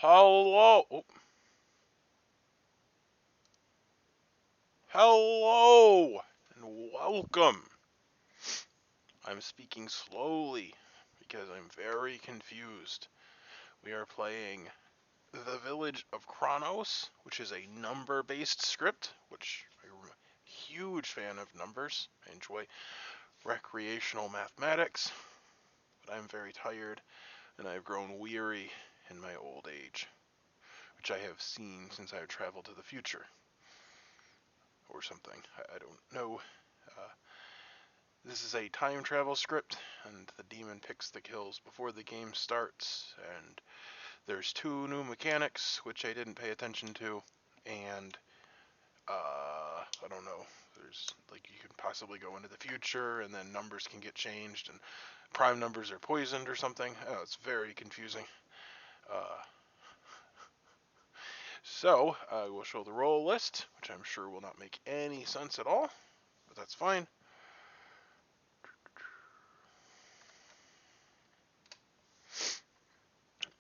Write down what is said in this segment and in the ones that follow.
Hello. Oh. Hello and welcome. I'm speaking slowly because I'm very confused. We are playing The Village of Chronos, which is a number-based script, which I'm a huge fan of numbers. I enjoy recreational mathematics, but I'm very tired and I've grown weary in my old age, which I have seen since I've traveled to the future. Or something. I don't know. This is a time travel script, and the demon picks the kills before the game starts, and there's 2 new mechanics, which I didn't pay attention to, and, I don't know, there's, like, you can possibly go into the future, and then numbers can get changed, and prime numbers are poisoned or something. Oh, it's very confusing. So, I will show the roll list, which I'm sure will not make any sense at all, but that's fine.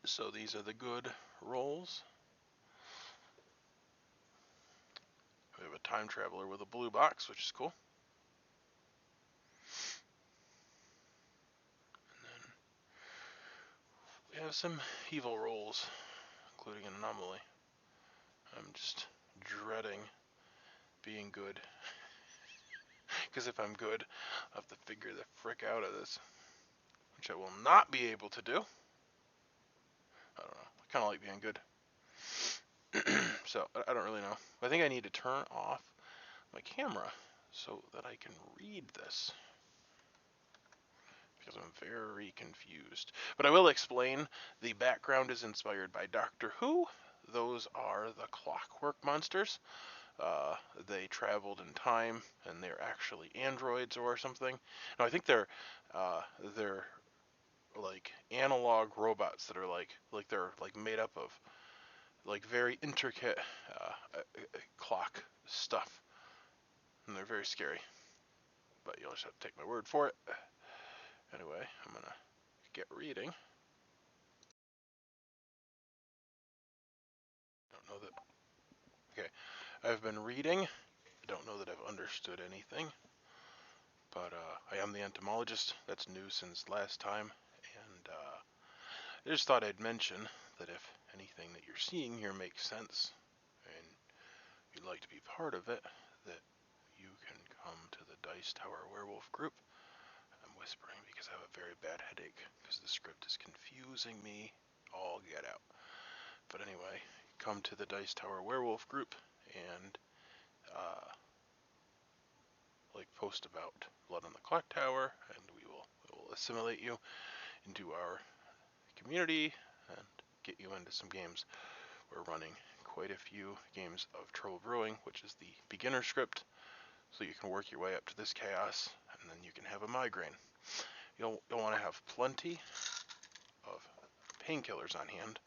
So these are the good rolls. We have a time traveler with a blue box, which is cool. And then we have some evil rolls, including an anomaly. I'm just dreading being good. Because if I'm good, I'll have to figure the frick out of this. Which I will not be able to do. I don't know. I kind of like being good. So, I don't really know. I think I need to turn off my camera so that I can read this. Because I'm very confused. But I will explain. The background is inspired by Doctor Who. Those are the Clockwork monsters. They traveled in time, and they're actually androids or something. No, I think they're like analog robots that are like they're like made up of like very intricate clock stuff, and they're very scary. But you'll just have to take my word for it. Anyway, I'm gonna get reading. Don't know that. Okay, I've been reading. I don't know that I've understood anything, but I am the entomologist. That's new since last time, and I just thought I'd mention that if anything that you're seeing here makes sense, and you'd like to be part of it, that you can come to the Dice Tower Werewolf group. I'm whispering because I have a very bad headache, because the script is confusing me all get out. But anyway, come to the Dice Tower Werewolf group and like post about Blood on the Clocktower, and we will assimilate you into our community and get you into some games. We're running quite a few games of Trouble Brewing, which is the beginner script, so you can work your way up to this chaos, and then you can have a migraine. You'll want to have plenty of painkillers on hand.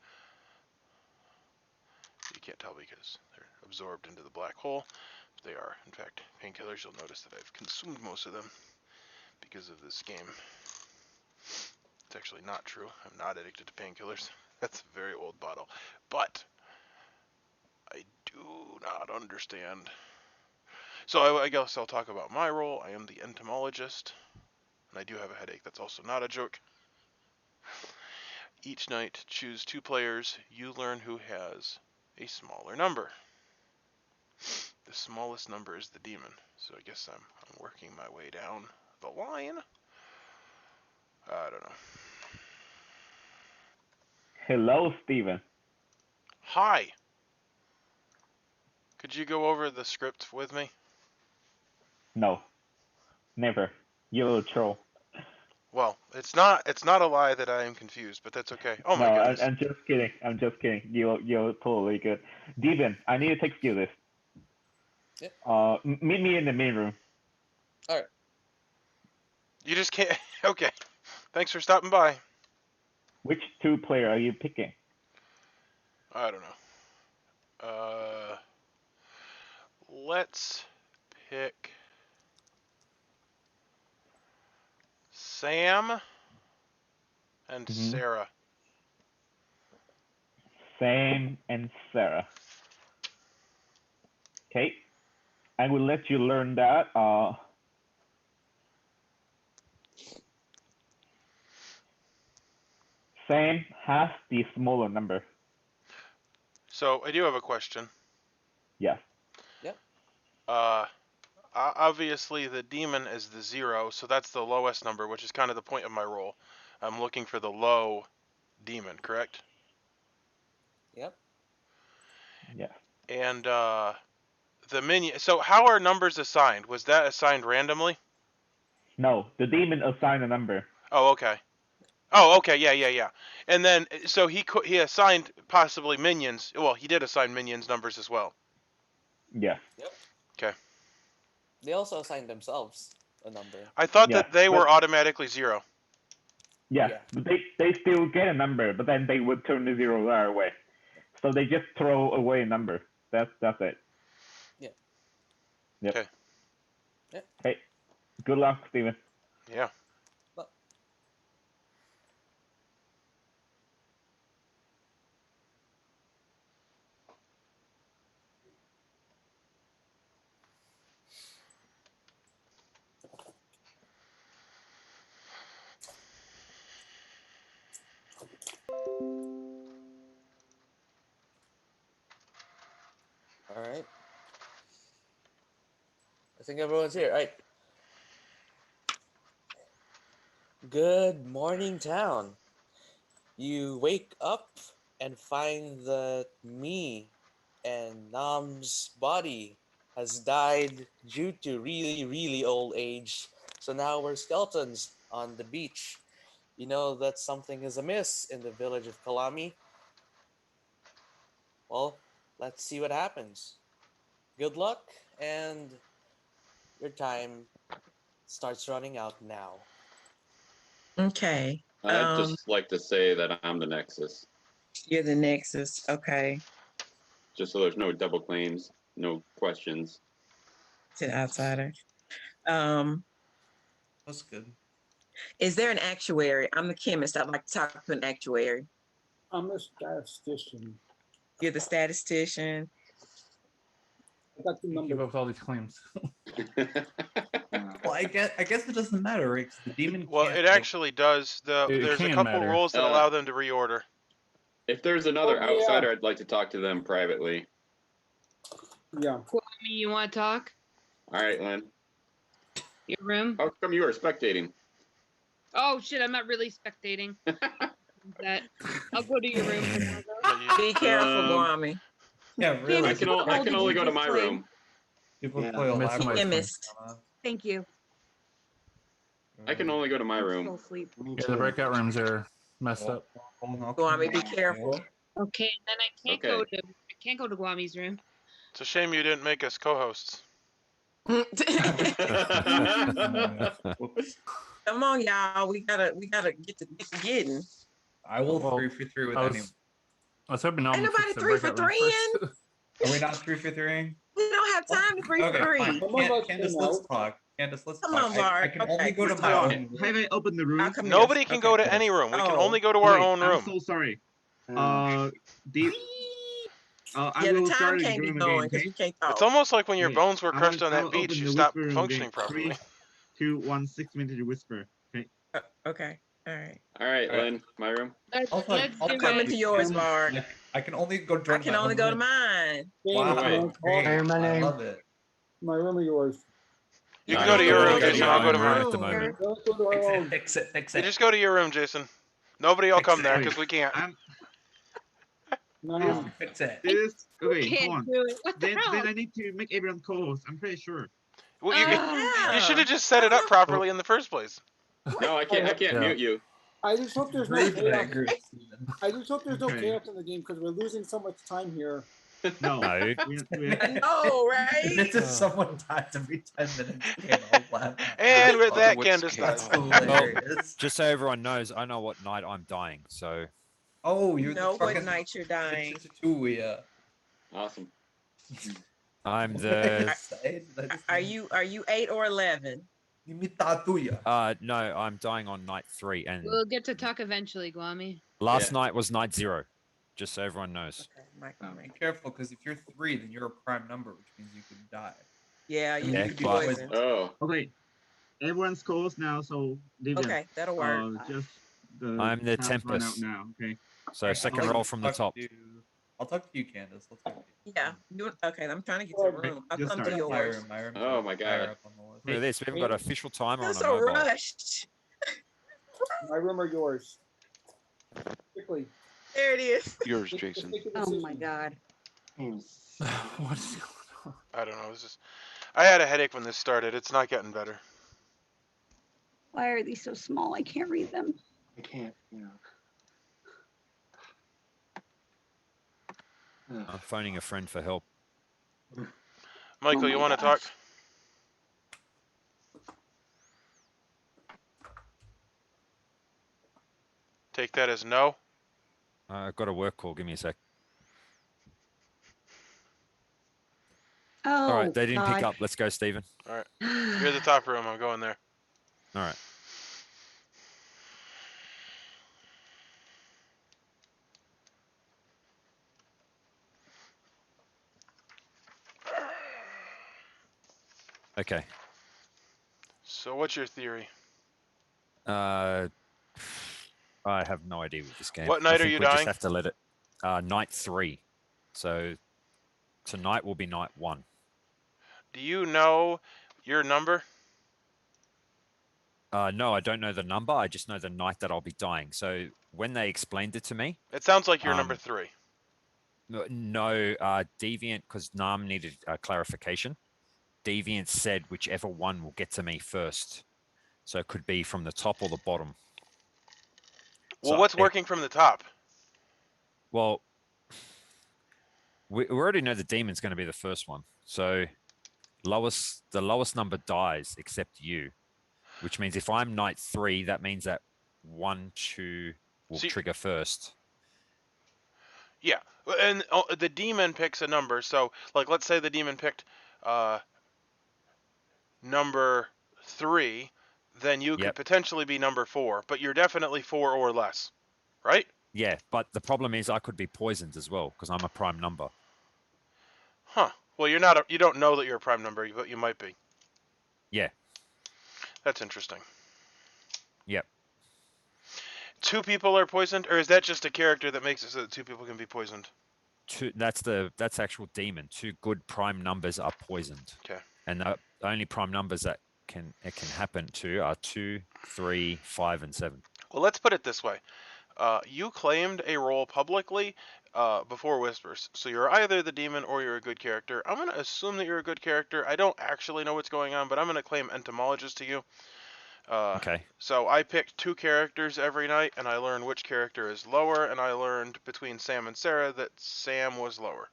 You can't tell because they're absorbed into the black hole. They are, in fact, painkillers. You'll notice that I've consumed most of them because of this game. It's actually not true. I'm not addicted to painkillers. That's a very old bottle. But I do not understand. So I guess I'll talk about my role. I am the entomologist, and I do have a headache. That's also not a joke. Each night, choose 2 players. You learn who has a smaller number. The smallest number is the demon, so I guess I'm working my way down the line. I don't know. Hello, Steven. Hi. Could you go over the script with me? No, never. You're a troll. Well, it's not a lie that I am confused, but that's okay. Oh No, my goodness. I'm just kidding. I'm just kidding. You're totally good. Steven, I need to text you this. Yeah. Meet me in the main room. All right. You just can't. Okay. Thanks for stopping by. Which 2 player are you picking? I don't know. Let's pick Sam and Sarah. Same and Sarah. Okay. I will let you learn that. Same has the smaller number. So I do have a question. Yes. Obviously the demon is the 0, so that's the lowest number, which is kind of the point of my roll. I'm looking for the low demon, correct? Yep. Yes. And the minion. So how are numbers assigned? Was that assigned randomly? No, the demon assigned a number. Oh, okay. Oh, okay. Yeah. And then so he assigned possibly minions. Well, he did assign minions numbers as well. Yes. Yep. Okay. They also assign themselves a number. I thought Yeah, that they were but- automatically 0. Yes, Yeah. but they still get a number, but then they would turn the 0 our way. So they just throw away a number. That's it. Yeah. Yep. Okay. Yeah. Hey, good luck, Steven. Yeah. Well, all right. I think everyone's here. All right. Good morning, town. You wake up and find that me and Nam's body has died due to really, really old age. So now we're skeletons on the beach. You know that something is amiss in the village of Kalami. Well, let's see what happens. Good luck, and your time starts running out now. Okay. I'd just like to say that I'm the Nexus, You're the Nexus. Okay. just so there's no double claims, no questions. To the outsider. That's good. Is there an actuary? I'm the chemist. I'd like to talk to an actuary. I'm a statistician. You're the statistician. I got the You number. keep up with all these claims. Well, I guess it doesn't matter, right? 'Cause the demon. Well, can't, it like- actually does. There's a can couple matter. rules that allow them to reorder. If there's another Oh, yeah. outsider, I'd like to talk to them privately. Yeah. You want to talk? All right, Lynn. Your room? How come you are spectating? Oh shit! I'm not really spectating. That I'll go to your room. Be careful, Um, Guami. Yeah, really. I can only go to my room. People Yeah. play a Miss lot. my Chemist. Thank you. I can only go to my I'll room. sleep. Yeah, the breakout rooms are messed up. Guami, be careful. Okay, then I can't Okay. go to Guami's room. It's a shame you didn't make us co-hosts. Come on, y'all. We gotta get to getting. I will Well, 3-for-3 with I anyone. was hoping no Ain't one would nobody fix the 3 for breakout room 3ing. first. Are we not 3-for-3? We don't have time to 3 for Okay, 3. fine. Some of us Candace, can let's now. talk. Candace, let's Come talk. on, Bart. I can Okay, only go to let's my talk. own. Have I opened the room? I'll come Nobody here. can Okay. go to any room. We can Oh. only go to our Wait, own I'm room. so sorry. Mm. The I Yeah, the will time start can't the be room going again. because Okay. we can't It's talk. almost like when your Wait, bones were crushed on I that will beach, open you the stopped whisper room functioning again. properly. 3, 2, 1, 6-minute whisper. Okay. Okay. All right. All right, All right. Lynn, my room. Let's Also, do I'm coming it. to yours, Bart. I can only go join I can my only own go to room. mine. Wow, Wait. great. My I name. love it. My room or yours? You I can can go to only your go room, to Jason. my I'll go to own mine. at the room. moment. Let's go to our own. Fix it. You just go to your room, Jason. Nobody will Fix come it. there Wait, because we can't. I'm No. Fix it. this. Okay, Can't hold on. do it. What the Then hell? I need to make everyone co-host. I'm pretty sure. Well, you Yeah. should have just set it up properly in the first place. No, I can't Yeah. mute you. I just hope there's no Great that I chaos. agree with Steven. I just hope there's no Okay. chaos in the game because we're losing so much time here. No. No. Oh, right? This is someone dies every 10 minutes. Can't all laugh. And with that, Which Candace case- dies. That's hilarious. Just so everyone knows, I know what night I'm dying. So Oh, You you're know the what fucking night you're dying. 6-2, yeah. Awesome. I'm the Are you 8 or 11? Limita Ad no, I'm dying on night 3, and We'll get to talk eventually, Guami. last Yeah. night was night 0. just so everyone knows. Okay, Mike. Be careful, because if you're 3, then you're a prime number, which means you could die. Yeah, you Yeah, could be but- poisoned. Oh, Okay. Everyone's closed now, so Deviant, Okay, that'll work. just the I'm the tabs run out Tempest. now. Okay. So Alright, second I'd like roll to from the talk top. I'll talk to you, Candace. Let's go. Yeah. Okay, I'm trying to get to the room. I'll just come start. to My yours. room. My room's Oh my higher God. up on the list. Look at this. We haven't got an official timer You're on a so mobile. rushed. My room or yours? Quickly. There it is. Yours, Make- Jason. make a Oh my decision. god. What's going on? I don't know. It's just I had a headache when this started. It's not getting better. Why are these so small? I can't read them. I can't, you know. I'm phoning a friend for help. Michael, Oh you my want to talk? gosh. Take that as no. I've got a work call. Give me a sec. Oh, All right, they didn't pick God. up. Let's go, Stephen. All right. You're at the top room. I'm going there. All right. Okay. So, what's your theory? I have no idea with this game. What I night are think you we just dying? have to let it. Night 3. So tonight will be night 1. Do you know your number? No, I don't know the number. I just know the night that I'll be dying. So when they explained it to me, It sounds like you're number 3. no, Deviant, because Nam needed clarification. Deviant said whichever one will get to me first. So it could be from the top or the bottom. Well, So what's working from the top? Well, we already know the demon's going to be the first one. So the lowest number dies except you, which means if I'm night 3, that means that 1, 2 will trigger first. Yeah, and the demon picks a number. So, like, let's say the demon picked number 3, then you could potentially be number 4, but you're definitely 4 or less, right? Yeah, but the problem is I could be poisoned as well because I'm a prime number. Huh. Well, you're not. You don't know that you're a prime number, but you might be. Yeah. That's interesting. Yep. 2 people are poisoned, or is that just a character that makes it so that 2 people can be poisoned? That's actual demon. 2 good prime numbers are poisoned. Okay. And the only prime numbers that it can happen to are 2, 3, 5, and 7. Well, let's put it this way. You claimed a role publicly before Whispers, so you're either the demon or you're a good character. I'm going to assume that you're a good character. I don't actually know what's going on, but I'm going to claim Entomologist to you. Okay. So I picked 2 characters every night, and I learned which character is lower, and I learned between Sam and Sarah that Sam was lower.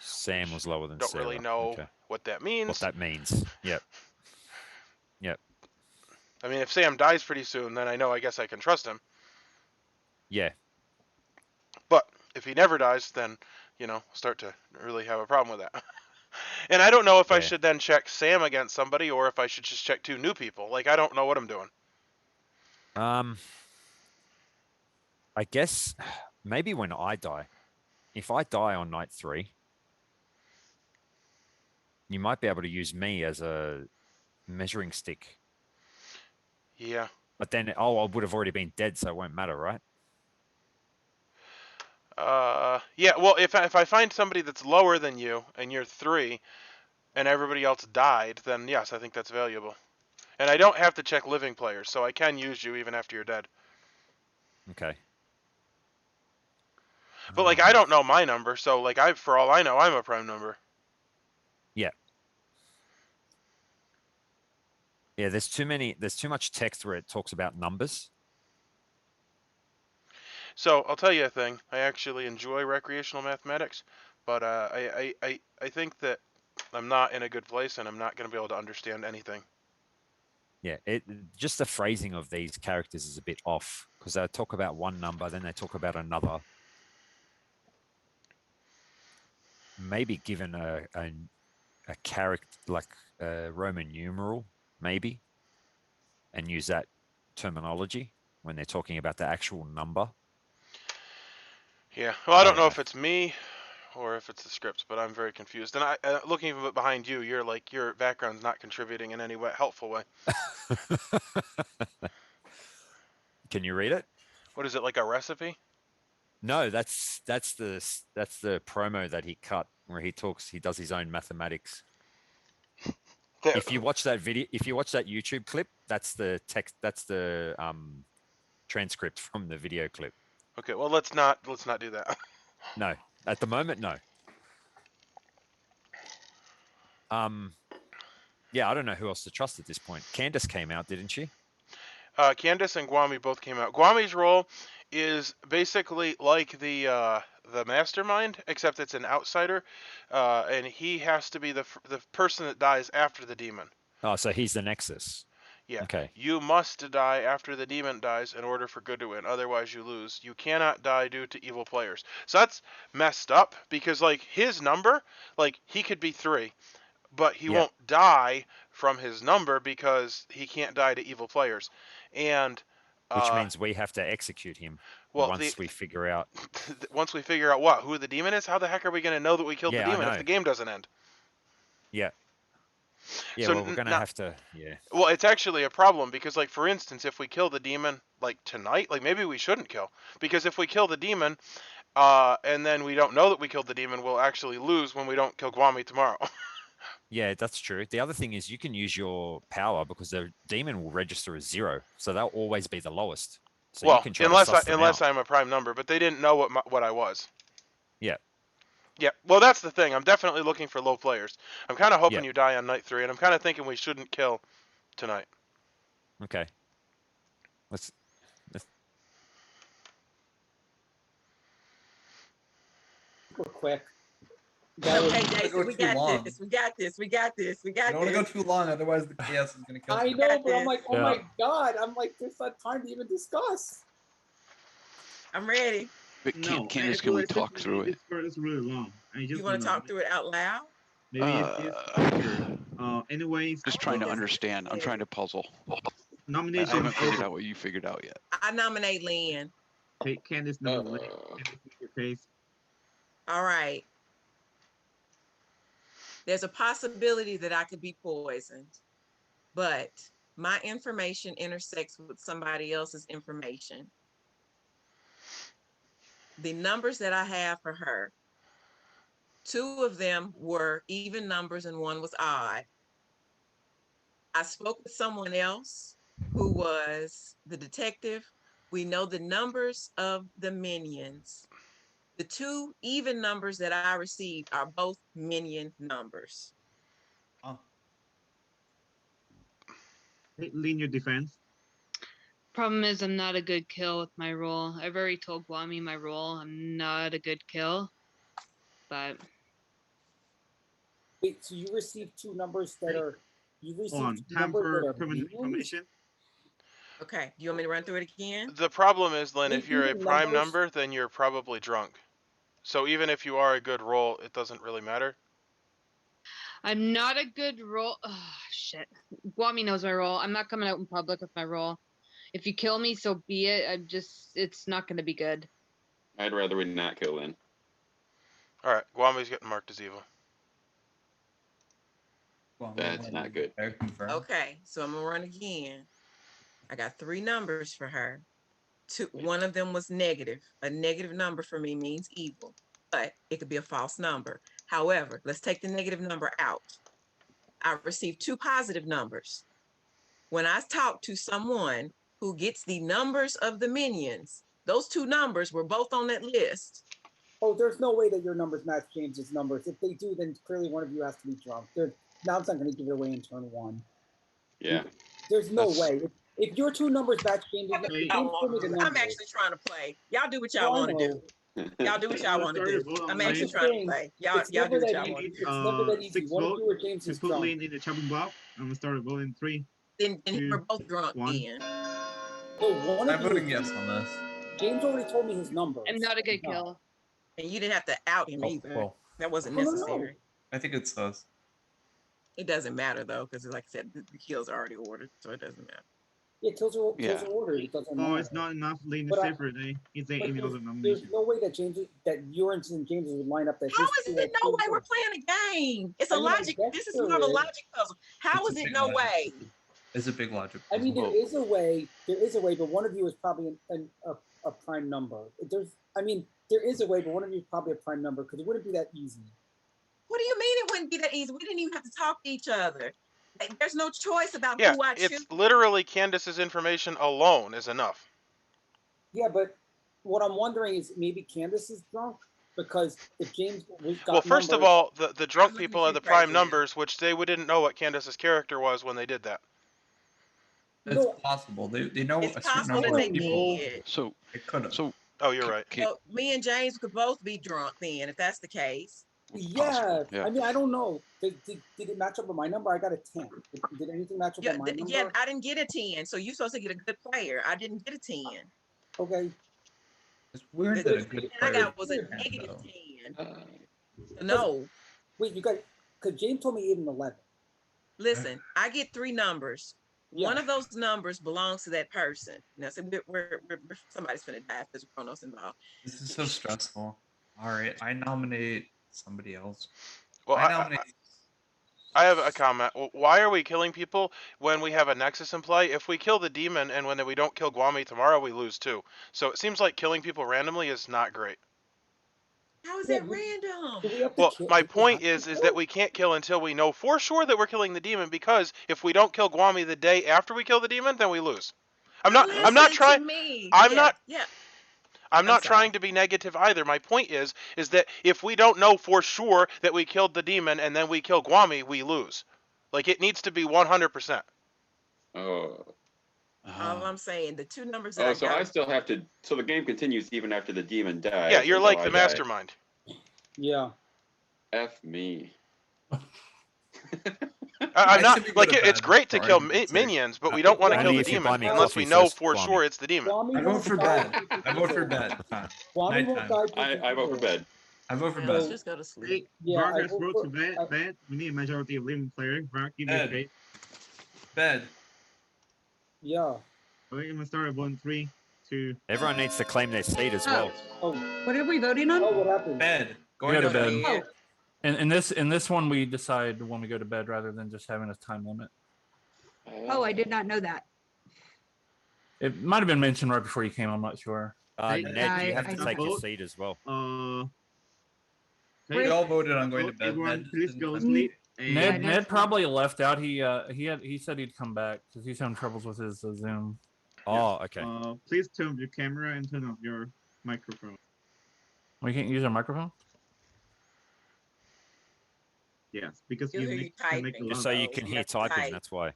Sam was lower than Don't Sarah. really know Okay. what that means. What that means. Yep. Yep. I mean, if Sam dies pretty soon, then I guess I can trust him. Yeah. But if he never dies, then, start to really have a problem with that. And I don't know if I should then check Sam against somebody or if I should just check 2 new people. Like, I don't know what I'm doing. I guess maybe when I die, if I die on night 3, you might be able to use me as a measuring stick. Yeah. But then, I would have already been dead, so it won't matter, right? Yeah, well, if I find somebody that's lower than you and you're 3 and everybody else died, then yes, I think that's valuable. And I don't have to check living players, so I can use you even after you're dead. Okay. But, like, I don't know my number, so, like, for all I know, I'm a prime number. Yeah. Yeah, there's too much text where it talks about numbers. So, I'll tell you a thing. I actually enjoy recreational mathematics, but I think that I'm not in a good place and I'm not going to be able to understand anything. Yeah, just the phrasing of these characters is a bit off because they talk about one number, then they talk about another. Maybe given a character like a Roman numeral, maybe, and use that terminology when they're talking about the actual number. Yeah. Well, I don't know yeah. if it's me or if it's the script, but I'm very confused. And looking a bit behind you, you're like your background's not contributing in any way helpful way. Can you read it? What is it, like a recipe? No, that's the promo that he cut where he does his own mathematics. If you watch that YouTube clip, that's the text, that's the transcript from the video clip. Okay, well let's not do that. No, at the moment, no. Yeah, I don't know who else to trust at this point. Candace came out, didn't she? Candace and Guami both came out. Guami's role is basically like the mastermind, except it's an outsider, and he has to be the person that dies after the demon. Oh, so he's the Nexus. Yeah. Okay. You must die after the demon dies in order for good to win. Otherwise, you lose. You cannot die due to evil players. So that's messed up because, like, his number, like, he could be 3, but he won't die from his number because he can't die to evil players. And which means we have to execute him once we figure out. Once we figure out what? Who the demon is? How the heck are we going to know that we killed the demon if the game doesn't end? Yeah. Yeah, So well, we're going to have to, yeah. Well, it's actually a problem because, like, for instance, if we kill the demon, like, tonight, like, maybe we shouldn't kill. Because if we kill the demon, and then we don't know that we killed the demon, we'll actually lose when we don't kill Guami tomorrow. Yeah, that's true. The other thing is you can use your power because the demon will register as 0, so they'll always be the lowest. So well, you can try unless I'm a prime number, but they didn't know what I was. Yeah. Yeah, well, that's the thing. I'm definitely looking for low players. I'm kind of hoping you die on night 3, and I'm kind of thinking we shouldn't kill tonight. Okay. Let's We're quick. Okay, Jason, we too got long. this. We got this. We got this. We got You don't want to go too long, otherwise the chaos is going to kill you. I know, but I'm like, oh Yeah. my god! I'm like, there's not time to even discuss. I'm ready. But Candace, can we talk through it? It's really long. You want to talk through it out loud? Maybe anyways. Just trying to understand. I'm trying to puzzle. Nomination. I haven't figured out what you figured out yet. I nominate Lynn. Take Candace nominate your case. All right. There's a possibility that I could be poisoned, but my information intersects with somebody else's information. The numbers that I have for her, 2 of them were even numbers and 1 was odd. I spoke with someone else who was the detective. We know the numbers of the minions. The 2 even numbers that I received are both minion numbers. Lean your defense. Problem is, I'm not a good kill with my roll. I've already told Guami my roll. I'm not a good kill, but. Wait, so you received 2 numbers that are Time for permanent information. Okay, do you want me to run through it again? The problem is, Lynn, if you're a prime number, then you're probably drunk. So even if you are a good roll, it doesn't really matter. I'm not a good roll. Oh, shit. Guami knows my roll. I'm not coming out in public with my roll. If you kill me, so be it. It's not going to be good. I'd rather we not kill Lynn. All right, Guami's getting marked as evil. That's not good. Okay, so I'm gonna run again. I got 3 numbers for her. 1 of them was negative. A negative number for me means evil, but it could be a false number. However, let's take the negative number out. I received 2 positive numbers. When I talk to someone who gets the numbers of the minions, those 2 numbers were both on that list. Oh, there's no way that your numbers match James's numbers. If they do, then clearly one of you has to be drunk. Now it's not going to give it away in turn 1. Yeah. There's no way. If your 2 numbers match James's, I'm actually trying to play. Y'all do what y'all want to do. Y'all do what y'all want to do. I'm actually trying to play. Y'all do what y'all want to do. It's never that easy. One of you or James is put drunk. Lynn in the chopping block. I'm gonna start voting 3. Then we're both drunk. Ian. I'm voting yes on this. James already told me his numbers. I'm not a good kill. And you didn't have to out him either. Well, that wasn't necessary. I think it says. It doesn't matter though, because like I said, the kills are already ordered, so it doesn't matter. Yeah, kills are Yeah. ordered. It doesn't Oh, matter. it's not enough leading But I- Shepard, eh? It's But any other there's nomination. no way that Uranus and James's would line up. That How his is two it are no two way we're good. playing a game? It's a I mean, I logic. guess This is there more of a is. logic puzzle. How It's is a it big no logic way? puzzle. It's a big logic I mean, puzzle. there is a way. There is a way, but one of you is probably a prime number. There is a way, but one of you is probably a prime number because it wouldn't be that easy. What do you mean it wouldn't be that easy? We didn't even have to talk to each other. Like, there's no choice about Yeah, who I choose. it's literally Candace's information alone is enough. Yeah, but what I'm wondering is maybe Candace is drunk because if James got Well, first of numbers, all, the drunk I'm looking people at are you the prime crazy now. numbers, which they didn't know what Candace's character was when they did that. It's No. possible. They know It's a certain possible number that of they people. did. So It could have. so Oh, you're right. So me and James could both be drunk then, if that's the case. yeah, possible, yeah. I mean, I don't know. Did it match up with my number? I got a 10. Did anything match up Yeah, with my number? yeah, I didn't get a 10. So you're supposed to get a good player. I didn't get a 10. Okay. It's weird The that a 10 good I player got was a did that, negative though. 10. No, Wait, you got because James told me 8 and 11. listen, I get 3 numbers. One Yeah. of those numbers belongs to that person. Now, so we're somebody's gonna die if there's Chronos involved. This is so stressful. All right, I nominate somebody else. Well, I nominate. I have a comment. Why are we killing people when we have a Nexus in play? If we kill the demon and when we don't kill Guami tomorrow, we lose too. So it seems like killing people randomly is not great. How is Yeah, it random? Do we have to Well, kill? my do we point have to is kill? that we can't kill until we know for sure that we're killing the demon, because if we don't kill Guami the day after we kill the demon, then we lose. I'm not Listen trying to me. I'm Yeah, not yeah. I'm I'm not sorry. trying to be negative either. My point is that if we don't know for sure that we killed the demon and then we kill Guami, we lose. Like, it needs to be 100%. Oh. All I'm saying, the 2 numbers that Oh, I so got. I still have to. So the game continues even after the demon dies. Yeah, you're until like I the die. mastermind. Yeah. F me. I'm I not say we go like to it's bed, great to for kill argument's sake. minions, but we don't want to Yeah, kill Only the if you demon buy me unless coffee we know first, for Kwame. sure it's the demon. Kwame I vote won't for die bed. through I vote for evil. bed. Kwame won't Nighttime. die through I vote for evil. bed. I vote for Yeah, bed. let's just go to sleep. Hey, Yeah, Vark I has vote wrote for- to bed. We need a majority of living players. Vark, give me a Bed. face. Bed. Yeah. Okay, I'm gonna start at 1, 3, 2. Everyone needs to claim their seat as well. Oh, What are we voting on? oh, what happened? Bed. We go to bed. Oh, And in this one, we decide when we go to bed rather than just having a time limit. oh, I did not know that. It might have been mentioned right before you came. I'm not sure. Hey, Ned, you have I to don't take your vote. seat as well. Hey, We all voted on going to bed. everyone, Ned please didn't go to come. sleep. Ned And Ned probably left out. He said he'd come back because he's having troubles with his Zoom. Oh, okay. please turn off your camera and turn off your microphone. We can't use our microphone. Yes, because You'll you hear you make, can make a typing. lot Just of so you Oh, can you hear have to typing, type. that's why.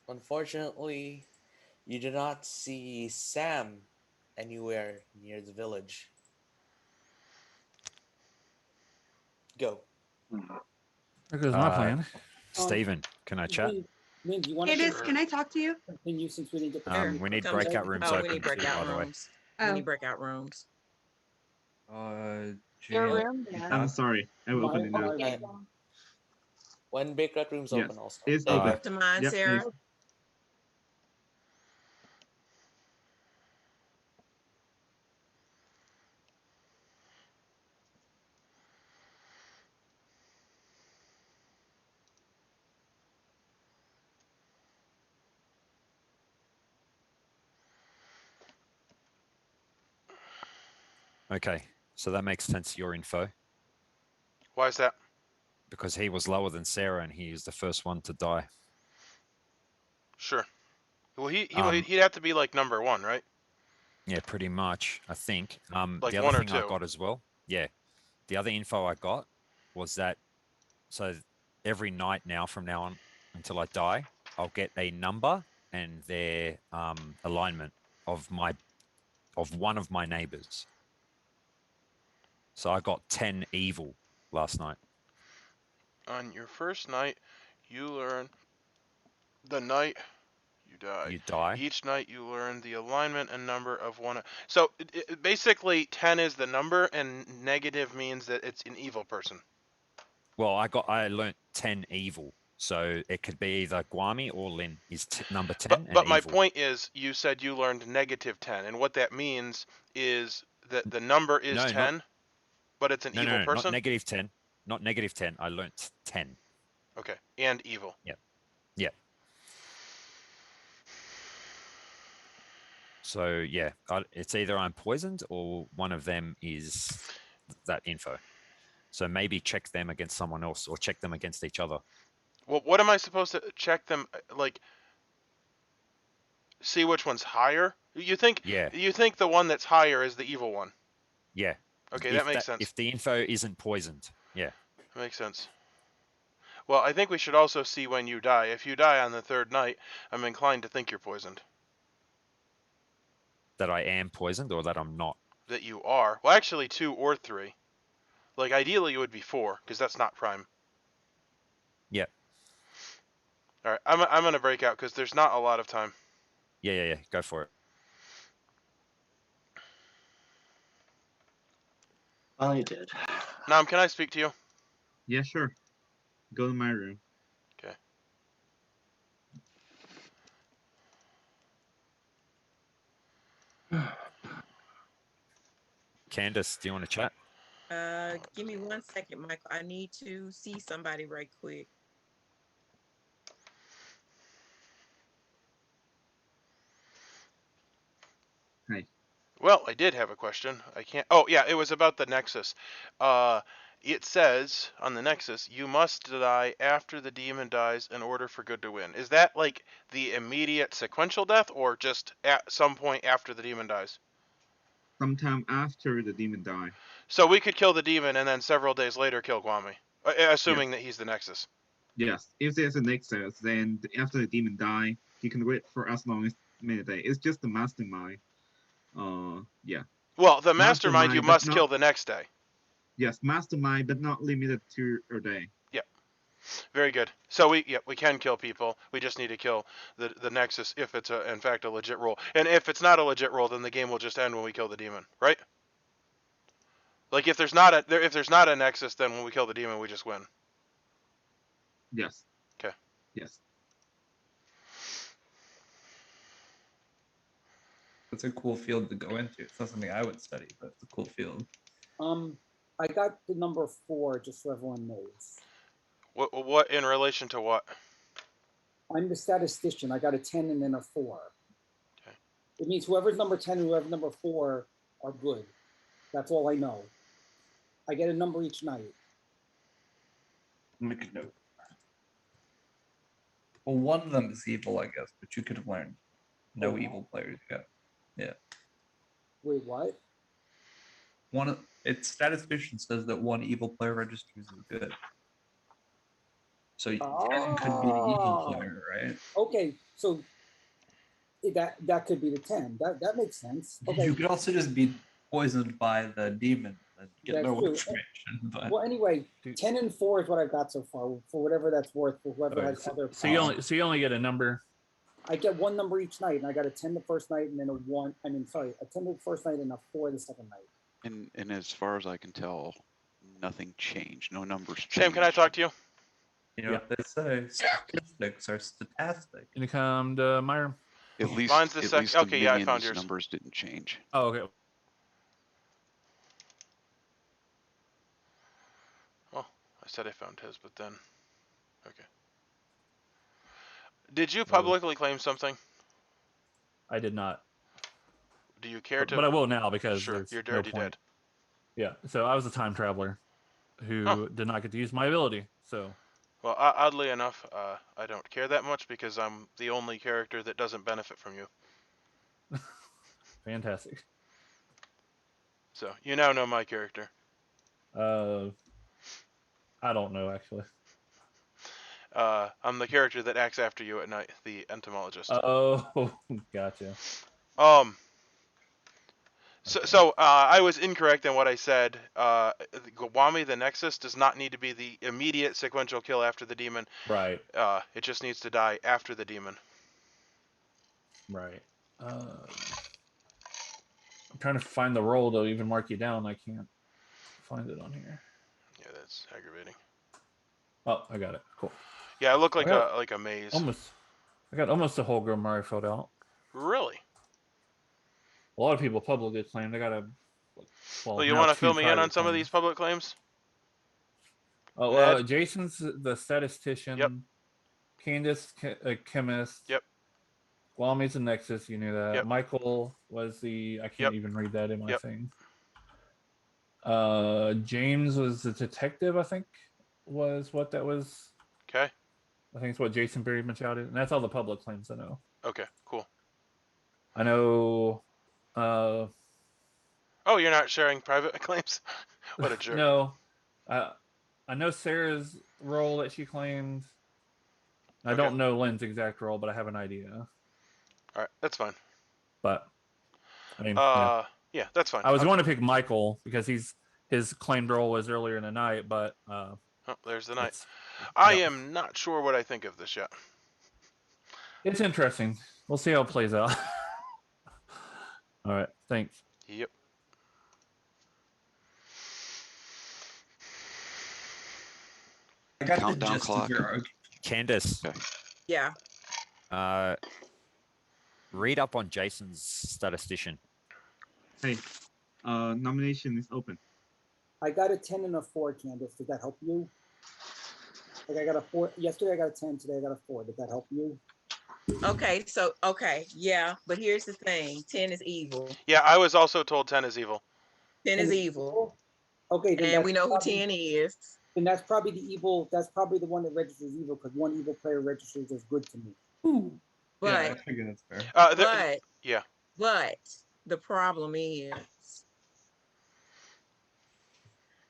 Unfortunately, you do not see Sam anywhere near the village. Go. There goes my plan. Steven, can I chat? Min, do you want Candace, can I talk to you? continue since we didn't get the Sure. We need Come breakout to- rooms Oh, we open need too, breakout by the way. rooms. We Oh, need breakout rooms. your Jane, room? I'm sorry, I will open it now. And when breakout rooms Yes, open also. it's Thank open. you. To mine, Yep, Sarah. please. Okay, so that makes sense, your info, Why is that? because he was lower than Sarah and he is the first one to die. Sure. Well, he'd have to be like number 1, right? Yeah, pretty much, I think. Like the 1 other or thing I 2. got as well, yeah, the other info I got was that, so every night now, from now on until I die, I'll get a number and their alignment of one of my neighbors. So I got 10 evil last night. On your first night, you learn the night You die. You die. Each night you learn the alignment and number of one. So basically, 10 is the number, and negative means that it's an evil person. Well, I learnt 10 evil, so it could be either Guami or Lin is number 10 But and my evil. point is, you said you learned negative 10, and what that means is that the number is 10, but it's an evil person. Not negative 10. Not negative 10. I learnt 10. Okay, and evil. Yep. Yep. So yeah, it's either I'm poisoned or one of them is that info. So maybe check them against someone else or check them against each other. Well, what am I supposed to check them, like, see which one's higher? You think the one that's higher is the evil one? Yeah. Okay, that makes sense. If the info isn't poisoned, yeah. That makes sense. Well, I think we should also see when you die. If you die on the third night, I'm inclined to think you're poisoned. That I am poisoned or that I'm not? That you are. Well, actually 2 or 3. Like, ideally it would be 4, because that's not prime. Yeah. All right, I'm going to break out, because there's not a lot of time. Yeah. Go for it. Well, you did. Nam, can I speak to you? Yeah, sure. Go to my room. Okay. Candace, do you want to chat? Give me 1 second, Michael. I need to see somebody right quick. Hi. Well, I did have a question. I can't. Oh, yeah, it was about the Nexus. It says on the Nexus, you must die after the demon dies in order for good to win. Is that like the immediate sequential death, or just at some point after the demon dies? Sometime after the demon die. So we could kill the demon and then several days later kill Guami, assuming that he's the Nexus. Yes, if there's a Nexus, then after the demon die, you can wait for as long as many days. It's just the mastermind. Yeah. Well, the mastermind you must kill the next day. Yes, mastermind, but not limited to a day. Yep. Very good. So we can kill people. We just need to kill the Nexus if it's in fact a legit role. And if it's not a legit role, then the game will just end when we kill the demon, right? Like if there's not a Nexus, then when we kill the demon, we just win. Yes. Okay. Yes. It's a cool field to go into. It's not something I would study, but it's a cool field. I got the number 4, just so everyone knows. What in relation to what? I'm the statistician. I got a 10 and then a 4. Okay. It means whoever's number 10 and whoever's number 4 are good. That's all I know. I get a number each night. Make a note. Well, one of them is evil, I guess, but you could have learned no evil players yet. Yeah. Wait, what? Its statistician says that one evil player registers as good. So 10 could be the evil player, right? Okay, so that could be the 10. That makes sense. Okay. You could also just be poisoned by the demon and get That's no true. information. But Well, anyway, 10 and 4 is what I've got so far, for whatever that's worth, for whoever Okay, has other. so you only get a number. I get one number each night, and I got a 10 the first night, and then a 10 the first night and a 4 the second night. And as far as I can tell, nothing changed. No numbers changed. Sam, can I talk to you? you know what they say, statistics are stochastic. Can you come to my room? At least, Mine's the at second. least Okay, the yeah, I minions found yours. numbers didn't change. Oh, okay. Well, I said I found his, but then, okay. Did you publicly claim something? I did not. Do you care to? But I will now because Sure, there's you're no dirty point. dead. Yeah. So I was a time traveler who did not get to use my ability. So. Well, oddly enough, I don't care that much because I'm the only character that doesn't benefit from you. Fantastic. So you now know my character. I don't know actually. I'm the character that acts after you at night, the entomologist. Oh, gotcha. So I was incorrect in what I said. Guami the Nexus does not need to be the immediate sequential kill after the demon. Right. It just needs to die after the demon. Right. I'm trying to find the roll to even mark you down. I can't find it on here. Yeah, that's aggravating. Oh, I got it. Cool. Yeah, I look I like got a maze. I got almost the whole Grimoire filled out. Really? A lot of people publicly claimed. I got a. Well, you want to fill me in on some of these public claims? Oh, Jason's the statistician. Yep. Candace, chemist. Yep. Guami's a nexus. You knew that. Yep. Michael was the. I can't Yep. even read that in my Yep. thing. James was the detective. I think was what that was. Okay. I think it's what Jason very much shouted, and that's all the public claims I know. Okay. Cool. I know. Oh, you're not sharing private claims? What a jerk. No. I know Sarah's role that she claimed. I Okay. don't know Lynn's exact role, but I have an idea. All right, that's fine. But I mean, yeah, that's fine. I was going to pick Michael because his claimed role was earlier in the night, but oh, there's the night. I am not sure what I think of this yet. It's interesting. We'll see how it plays out. All right, thanks. Yep. I got Countdown the gist clock. of your Candace. Okay. Yeah. Read up on Jason's statistician. Hey, nomination is open. I got a 10 and a 4, Candace. Did that help you? Like I got a 4. Yesterday I got a 10. Today I got a 4. Did that help you? Okay, yeah, but here's the thing: 10 is evil. Yeah, I was also told 10 is evil. 10 is evil. Okay, then and we know probably, who 10 is. Then that's probably the evil. That's probably the one that registers evil because one evil player registers as good to me. But yeah, I figure that's fair. Yeah. But the problem is,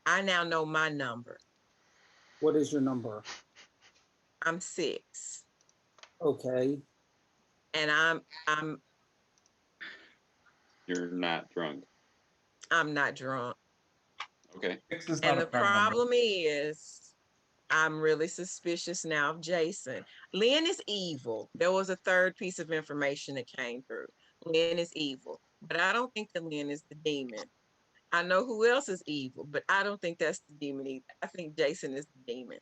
I now know my number. What is your number? I'm 6. Okay. And I'm. You're not drunk. I'm not drunk. Okay. And the problem is, I'm really suspicious now of Jason. Lynn is evil. There was a third piece of information that came through. Lynn is evil, but I don't think that Lynn is the demon. I know who else is evil, but I don't think that's the demon either. I think Jason is the demon.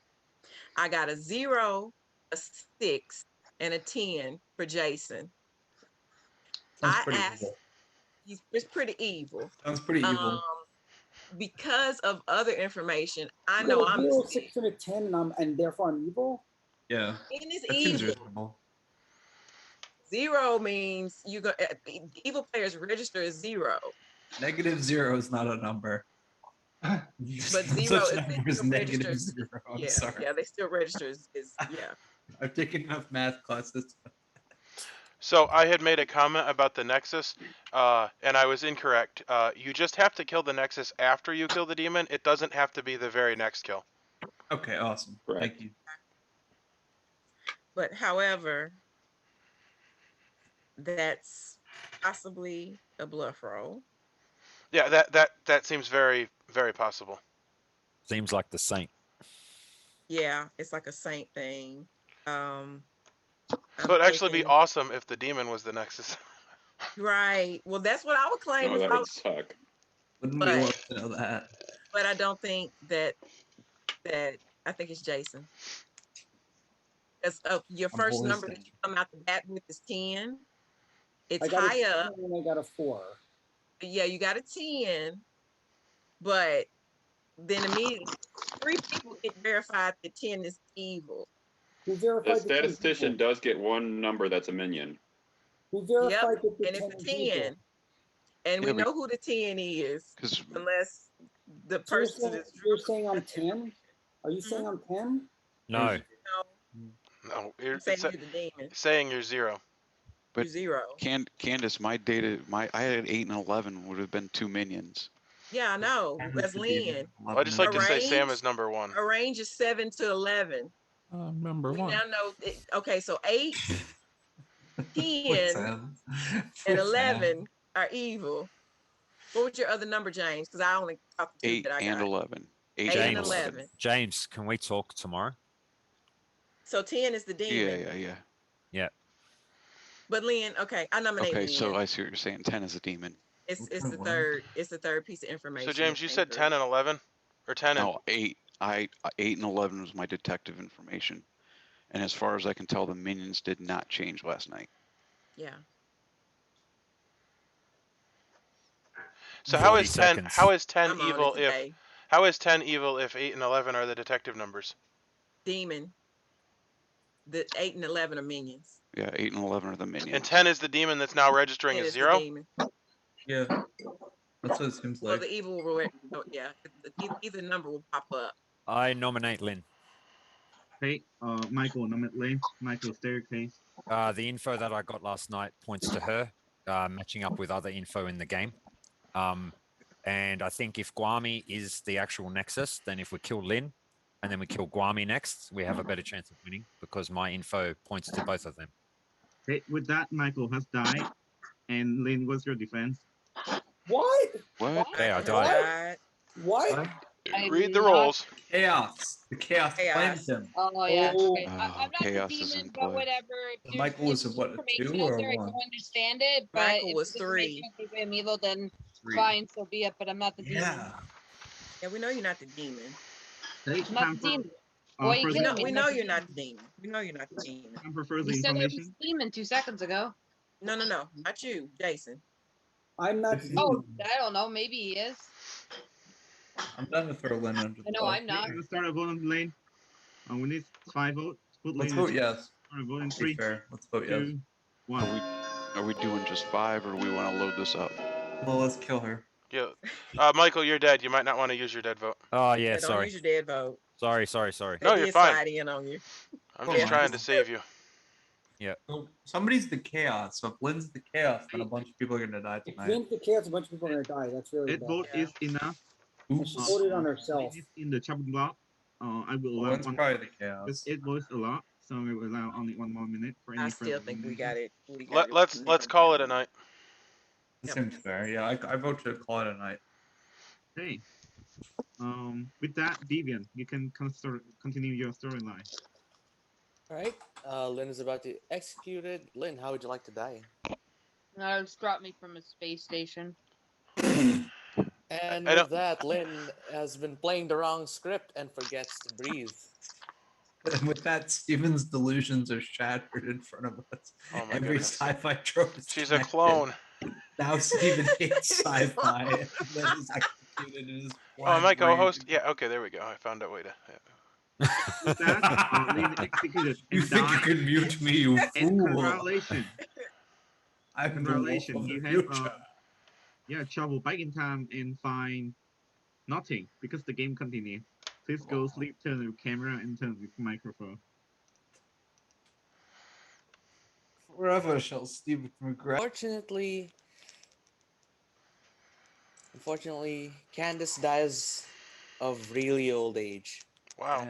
I got a 0, a 6, and a 10 for Jason. Sounds pretty evil. It's pretty evil. Sounds pretty evil. Because of other information, I You know got a I'm 0, 6, and a 10, and therefore I'm evil. Yeah. 10 is That seems evil. reasonable. 0 means you go. Evil players register as 0. -0 is not a number. But 0 Such is number is -0. I'm yeah, sorry. yeah, they still register as yeah. I've taken enough math classes. So I had made a comment about the Nexus, and I was incorrect. You just have to kill the Nexus after you kill the demon. It doesn't have to be the very next kill. Okay, awesome. Correct. Thank you. But however, that's possibly a bluff roll. Yeah, that seems very, very possible. Seems like the saint. Yeah, it's like a saint thing. So it'd actually be awesome if the demon was the Nexus. Right. Well, that's what I would claim. No, that would suck. Wouldn't we love to know that? But I don't think that I think it's Jason. Because your first number that you come out the bat with is 10. It's high up. And I got a 4. Yeah, you got a 10, but then immediately 3 people get verified that 10 is evil. Who The verified statistician does get one number that's a minion. Who verified that the and 10 it's is a 10. evil? And we know who the 10 is, unless the person is. You're saying I'm 10? Are you saying I'm 10? No. No, I'm saying you're the demon. Saying you're 0. But 0. Candace, my data, I had 8 and 11 would have been 2 minions. Yeah, I know. That's Lynn. Well, I just like to say Sam is number 1. A range is 7 to 11. Number 1. Now know. Okay, so 8, 10, and 11 are evil. What was your other number, James? Because I only talked to 8 that I and got. 11. 8 and 11. James, can we talk tomorrow? So 10 is the demon. Yeah. Yeah. But Lynn, okay, I nominate Okay, Lynn. so I see what you're saying. 10 is a demon. It's Okay, the wow. third. It's the third piece of information. So James, that you came said through. 10 and 11, or 10 and No, 8. 8 and 11 was my detective information. And as far as I can tell, the minions did not change last night. Yeah. so how 40 is 10 seconds. how is 10 I'm on evil it if today. how is 10 evil if 8 and 11 are the detective numbers? Demon. The 8 and 11 are minions. Yeah, 8 and 11 are the minions. And 10 is the demon that's now registering 10 as is the 0? demon. Yeah, that's what it seems So like. the evil will. Oh, yeah. Either number will pop up. I nominate Lynn. Okay, Michael, nominate Lane. Michael, staircase. The info that I got last night points to her, matching up with other info in the game. And I think if Guami is the actual Nexus, then if we kill Lynn and then we kill Guami next, we have a better chance of winning because my info points to both of them. Okay, with that, Michael has died. And Lane, what's your defense? What? What? Okay, I Michael died. died. What? Read the rolls. Chaos. The chaos claims him. Oh yeah. Oh. Okay. I'm not the Chaos is demon, in but play. whatever. If there's, Michael was if a what, a information 2 out or there, I 1? don't understand it. But Michael if was it's information 3. that I'm evil, then 3. fine, so be it. But I'm not the demon. Yeah. Yeah, we know you're not the demon. Okay, I'm not time the for demon. Why are you further killing me? We I'm know not the you're not demon. the demon. We know you're not the demon. time for further You said I was information. the demon 2 seconds ago. No, not you, Jason. I'm not. Oh, I don't know. Maybe he is. I'm done to throw Lynn under the I know bus. I'm not. Let's start a vote on Lane. We need 5 votes. Put Let's Lane vote in. yes. Start a vote in Let's be 3, fair. Let's vote yes. 2, 1. Are we doing just 5 or do we want to load this up? Well, let's kill her. Yeah. Michael, you're dead. You might not want to use your dead vote. Oh, Yeah, yeah, don't sorry. use your dead vote. Sorry. They No, you're did fine. slide in on you. I'm Don't just mind. trying to save you. So somebody's the chaos. So if Lynn's the chaos, then a bunch of people are gonna die If tonight. Lynn's the chaos, a bunch of people are gonna die. That's really That bad. vote Yeah. is enough. And she voted on herself. Lane is in the chopping block. I will allow Lynn's one. probably the Because chaos. it votes a lot, so I will allow only 1 more minute for any I further still think we got nomination. it. We got it. Let's call it a night. That seems fair. Yeah, I vote to call it a night. Okay. With that, Vivian, you can continue your storyline. All right. Lynn is about to execute it. Lynn, how would you like to die? Just drop me from a space station. And I with that, Lynn has been playing the wrong script and forgets to breathe. And with that, Steven's delusions are shattered in front of us. Oh my Every goodness. sci-fi trope is She's a connected. clone. Now Steven hates sci-fi. And Lynn is executed in his Oh, am I blind brain. co-host? Yeah. Okay, there we go. I found a way to. Yeah. With that, Lane executed You and think you died. can mute me, you And fool? congratulations. I'm the wolf Congratulations. of the You future. have travel back in time and find nothing because the game continues. Please go sleep, turn your camera, and turn the microphone. Forever shall Steven regret. Unfortunately, Candace dies of really old age. Wow.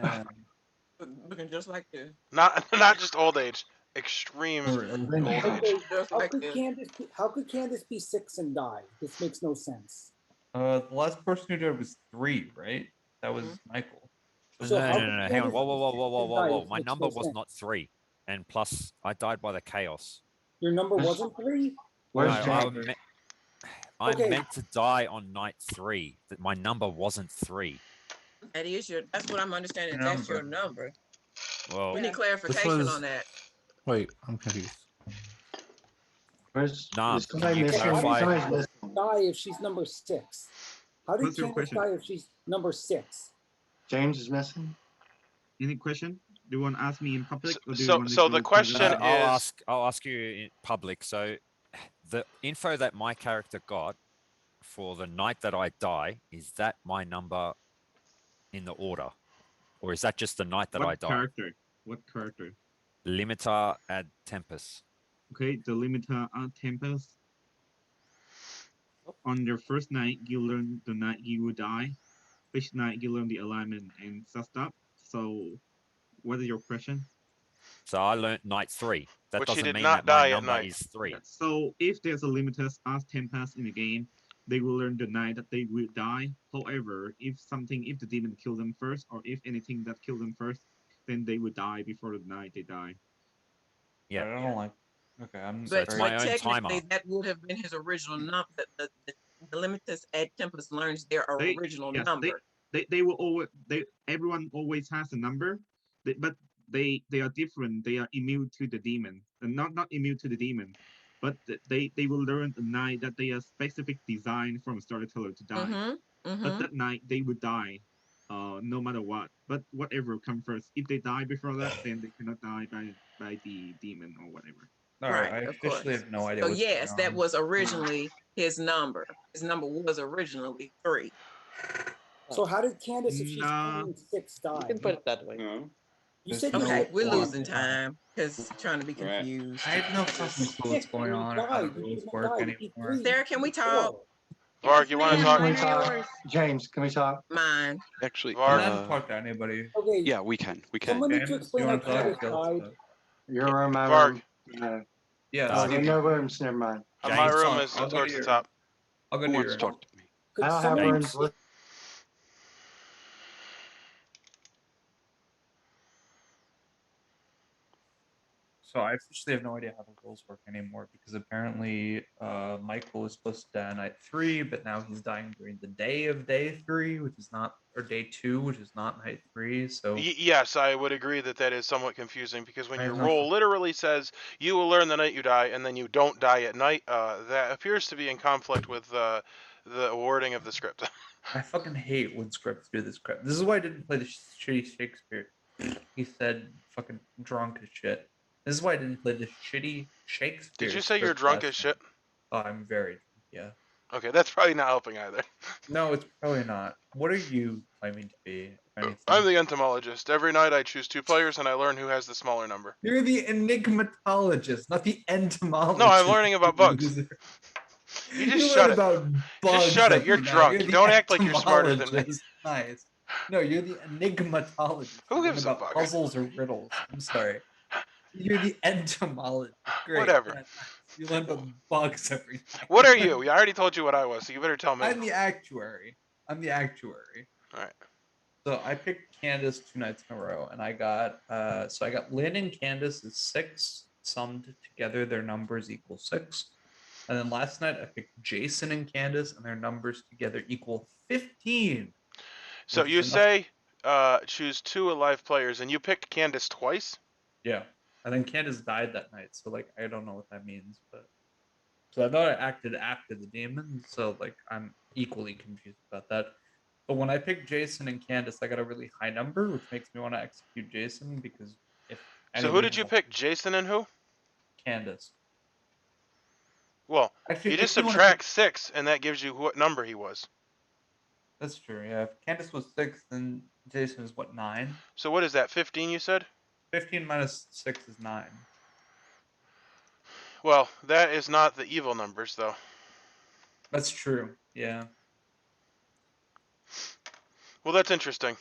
And Looking just like this. Not just old age. Extreme Or- old age. Okay, Just how like could this. Candace be 6 and die? This makes no sense. the last person who died was 3, right? That was Mhm. Michael. So how No. could Hang on. Candace Whoa. be 6 and die? This My makes number no was sense. not 3. And plus, I died by the chaos. Your number wasn't 3? No, Where's I, James? me- I Okay. meant to die on night 3. That my number wasn't 3. That is that's what I'm understanding. Your That's your number. Well, We need This clarification was. on that. Wait, I'm confused. Nams, can you How did clarify? Candace die if she's number 6? How did What's your Candace question? die if she's number 6? James is missing. Any question? Do you want to ask me in public or do you So want to so go the question private? I'll ask you in public. So, the info that my character got for the night that I die, is that my number in the order, or is that just the night that I die? What character? Limita Ad Tempus. Okay, the Limita Ad Tempus. On your first night, you learn the night you will die. Which night you learn the alignment and stuff. So, what is your question? So I learned night 3. That Which he doesn't did mean not that my die at number night. is 3. So, if there's a Limita Ad Tempus in the game, they will learn the night that they will die. However, if the demon kill them first, or if anything that kill them first, then they will die before the night they die. Yeah. I don't like. Okay, I'm So it's very. my own technically, timer. that would have been his original number. The Limitus Ad Tempus learns their They original yes number. they will always everyone always has a number, but they are different. They are immune to the demon, and not immune to the demon, but they will learn the night that they are specific design from storyteller to die. Mm-hmm. But that night they would die, no matter what. But whatever come first. If they die before that, then they cannot die by the demon or whatever. All right, Right, I of officially course. have no idea So what's yes, going that on. was originally his number. His number was originally 3. So how did Candace, if she's Nah. carrying 6, die? You can put it that way. No. You There's said no you Okay, had we're block losing time because trying to be Right. confused. I have no fucking clue what's 6 going and you on or how the died. You rules didn't work die. You did anymore. 3. Sarah, can we you did talk? 4. Varg, you want to James, talk? can we talk? James, can we talk? Mine. Actually, Var- Can I talk to anybody? Okay, yeah, we can. We can. someone need to James, explain you how want to talk? Candace Okay, let's died. go. Your room, my Varg. room. Yeah, Uh, Well, no rooms, never mind. My James, room Fine, is I'll go towards to the your. top. I'll go Who to wants your. to talk to me? Could I don't have someone rooms. So I officially have no idea how the rules work anymore because apparently Michael was supposed to die on night 3, but now he's dying during the day of day 3, which is not, or day 2, which is not night 3. So Yes, I would agree that that is somewhat confusing because when I your have no roll literally says you will learn the night you die and then you don't die at night, that appears to be in conflict with the wording of the script. I fucking hate when scripts do this crap. This is why I didn't play the shitty Shakespeare. He said fucking drunk as shit. This is why I didn't play the shitty Shakespeare. Did you say you're script drunk last as shit? night. Oh, I'm very drunk, yeah. Okay, that's probably not helping either. No, it's probably not. What are you claiming to be, if anything? I'm the entomologist. Every night I choose 2 players and I learn who has the smaller number. You're the enigmatologist, not the entomologist. No, I'm learning about bugs. Loser. You just You shut learn it. about bugs. Just shut it. every You're night. drunk. You're the Don't act like you're smarter than me. entomologist. Nice. No, you're the enigmatologist. Who You learn gives a about fuck? puzzles or riddles. I'm sorry. You're the entomologist. Great. Whatever. Yeah, nice. You learn about bugs every night. What are you? I already told you what I was, so you better tell me. I'm the actuary. I'm the actuary. All right. So I picked Candace 2 nights in a row, and I got so I got Lynn and Candace is 6 summed together. Their numbers equal 6. And then last night I picked Jason and Candace, and their numbers together equal 15. So which is you enough- say choose 2 alive players, and you picked Candace twice? Yeah. And then Candace died that night, so like I don't know what that means, but so I thought I acted after the demon, so like I'm equally confused about that. But when I picked Jason and Candace, I got a really high number, which makes me want to execute Jason because if So who anybody did has you a pick? Jason and who? Candace. Well, Actually, you it just makes me want to pick. subtract 6, and that gives you what number he was. That's true. Yeah, if Candace was 6, then Jason is what 9. So what is that? 15? You said? 15 minus 6 is 9. Well, that is not the evil numbers, though. That's true. Yeah. Well, that's interesting.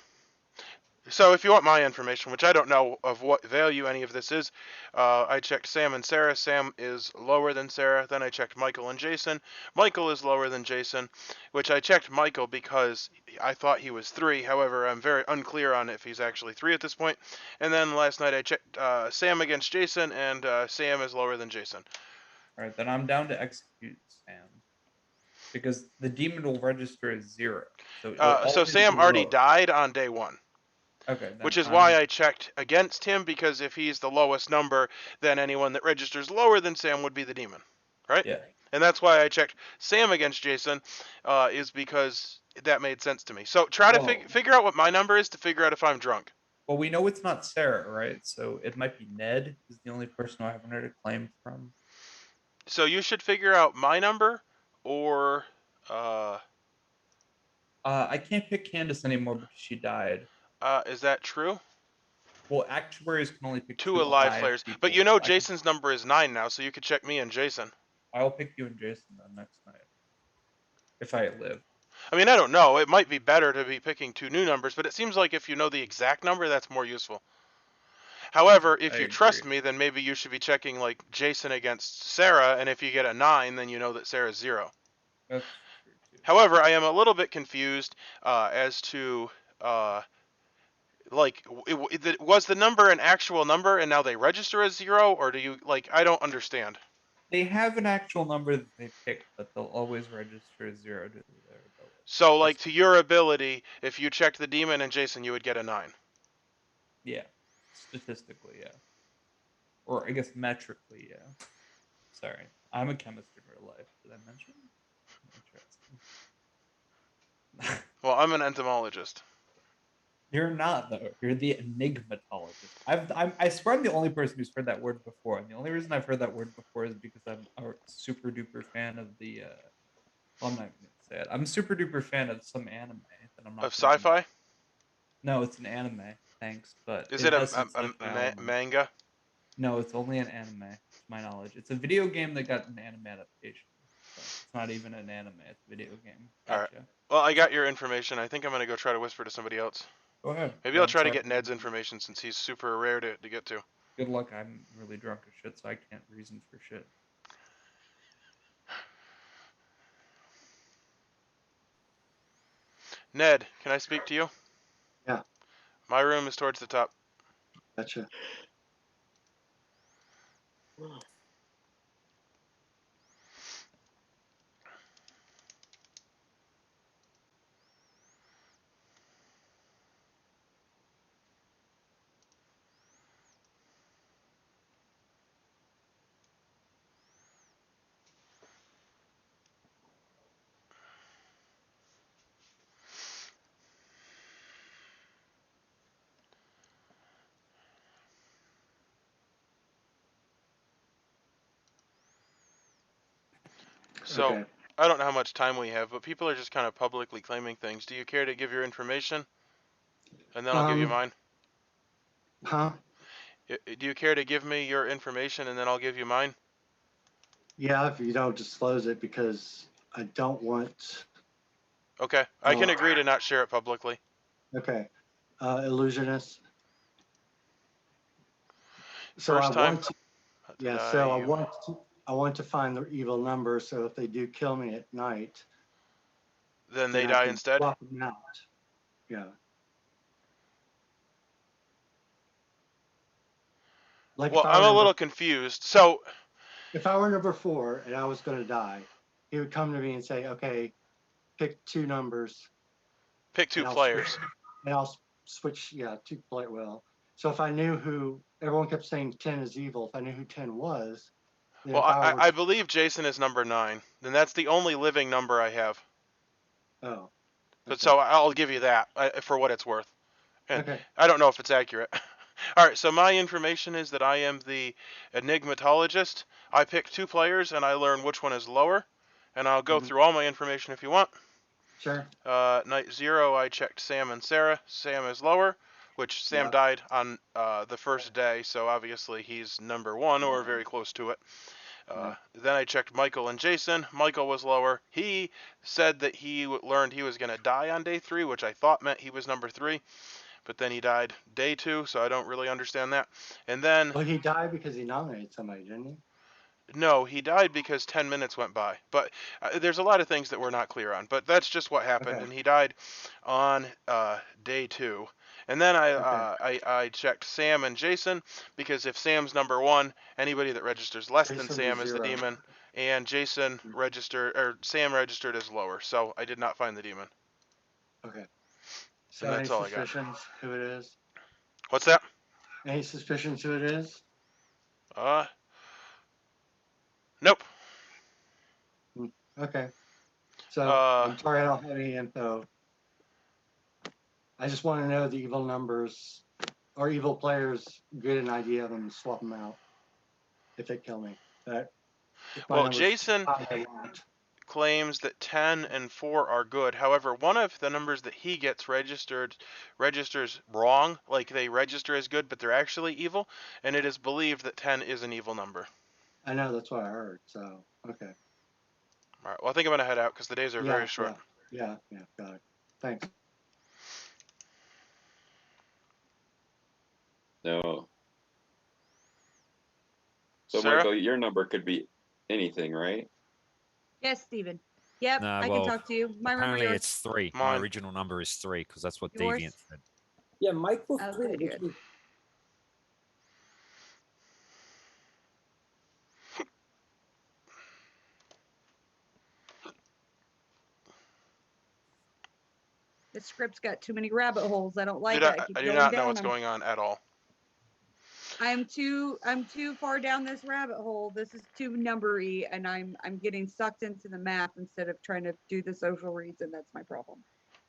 So if you want my information, which I don't know of what value any of this is, I checked Sam and Sarah. Sam is lower than Sarah. Then I checked Michael and Jason. Michael is lower than Jason, which I checked Michael because I thought he was 3. However, I'm very unclear on if he's actually 3 at this point. And then last night I checked Sam against Jason, and Sam is lower than Jason. All right, then I'm down to execute Sam because the demon will register as 0. So Sam already died on day 1. Okay. Then Which is why I checked against him, because if he's the lowest number, then anyone that registers lower than Sam would be the demon, right? Yeah. And that's why I checked Sam against Jason, is because that made sense to me. So try to figure out what my number is to figure out if I'm drunk. Well, we know it's not Sarah, right? So it might be Ned is the only person I haven't heard a claim from. So you should figure out my number, or I can't pick Candace anymore because she died. Is that true? Well, actuaries can only pick 2 alive players. people. But you know Jason's number is 9 now, so you could check me and Jason. I'll pick you and Jason then next night. If I live. I mean, I don't know. It might be better to be picking 2 new numbers, but it seems like if you know the exact number, that's more useful. However, if you trust me, then maybe you should be checking like Jason against Sarah, and if you get a 9, then you know that Sarah's 0. That's However, I am a little bit confused as to Like, was the number an actual number and now they register as 0, or do you like? I don't understand. They have an actual number that they pick, but they'll always register as 0 to their ability. So, like, to your ability, if you checked the demon and Jason, you would get a 9. Yeah, statistically, yeah. Or I guess metrically, yeah. Sorry, I'm a chemist in real life. Did I mention? Interesting. Well, I'm an entomologist. You're not though. You're the enigmatologist. I swear I'm the only person who's heard that word before, and the only reason I've heard that word before is because I'm a super duper fan of the. Well, I'm not even gonna say it. I'm a super duper fan of some anime that I'm not. Of sci-fi? No, it's an anime. Thanks, but Is it has some sci-fi elements. manga? No, it's only an anime, to my knowledge. It's a video game that got an anime adaptation. So it's not even an anime, it's a video game. All right. Gotcha. Well, I got your information. I think I'm gonna go try to whisper to somebody else. Go ahead. Maybe I'll try to get Ned's information since he's super rare to get to. Good luck. I'm really drunk as shit, so I can't reason for shit. Ned, can I speak to you? Yeah. My room is towards the top. Gotcha. So, Okay. I don't know how much time we have, but people are just kind of publicly claiming things. Do you care to give your information? And then I'll give you mine. Huh? Do you care to give me your information and then I'll give you mine? Yeah, if you don't disclose it, because I don't want. Okay, I can agree to not share it publicly. Okay. Illusionist. So First I time. want to, yeah, so I want to find the evil number, so if they do kill me at night, then they die instead? Swap them out. Yeah. Like well, I'm a little confused. So if I were number 4 and I was going to die, he would come to me and say, okay, pick 2 numbers. Pick 2 players. And I'll switch, 2 player. Well, so if I knew who, everyone kept saying 10 is evil. If I knew who 10 was, then well, I believe Jason is number 9. Then that's the only living number I have. Oh. But so I'll give you that for what it's worth. And okay. I don't know if it's accurate. All right, so my information is that I am the Enigmatologist. I pick 2 players and I learn which one is lower. And I'll go through all my information if you want. Sure. Night 0, I checked Sam and Sarah. Sam is lower, which Sam died on the first day, so obviously he's number 1 or very close to it. Then I checked Michael and Jason. Michael was lower. He said that he learned he was going to die on day 3, which I thought meant he was number 3. But then he died day 2, so I don't really understand that. And then... Well, he died because he nominated somebody, didn't he? No, he died because 10 minutes went by. But there's a lot of things that we're not clear on. But that's just what happened, and he died on day 2. And then I checked Sam and Jason, because if Sam's number 1, anybody that registers less than Sam is the demon, and Jason registered, or Sam registered as lower. So I did not find the demon. Okay. So and that's all I got. Suspicions who it is? What's that? Any suspicions who it is? Nope. Okay. So I'm sorry I don't have any info. I just want to know the evil numbers or evil players, get an idea of them, and swap them out if they kill me. Well, Jason claims that 10 and 4 are good. However, one of the numbers that he gets registers wrong. Like they register as good, but they're actually evil. And it is believed that 10 is an evil number. I know, that's what I heard. So, okay. All right. Well, I think I'm going to head out because the days are very short. Yeah, got it. Thanks. No. So, Sarah? Michael, your number could be anything, right? Yes, Stephen. Yep, No, I well, can talk to you. My room or apparently yours? it's 3. My original number is 3 because that's what Yours? Deviant said. Yeah, Mike was Okay, 3, which good. means The script's got too many rabbit holes. I don't like Dude, it. I keep I do going not know down what's them. going on at all. I'm too far down this rabbit hole. This is too numbery, and I'm getting sucked into the math instead of trying to do the social reads, and that's my problem.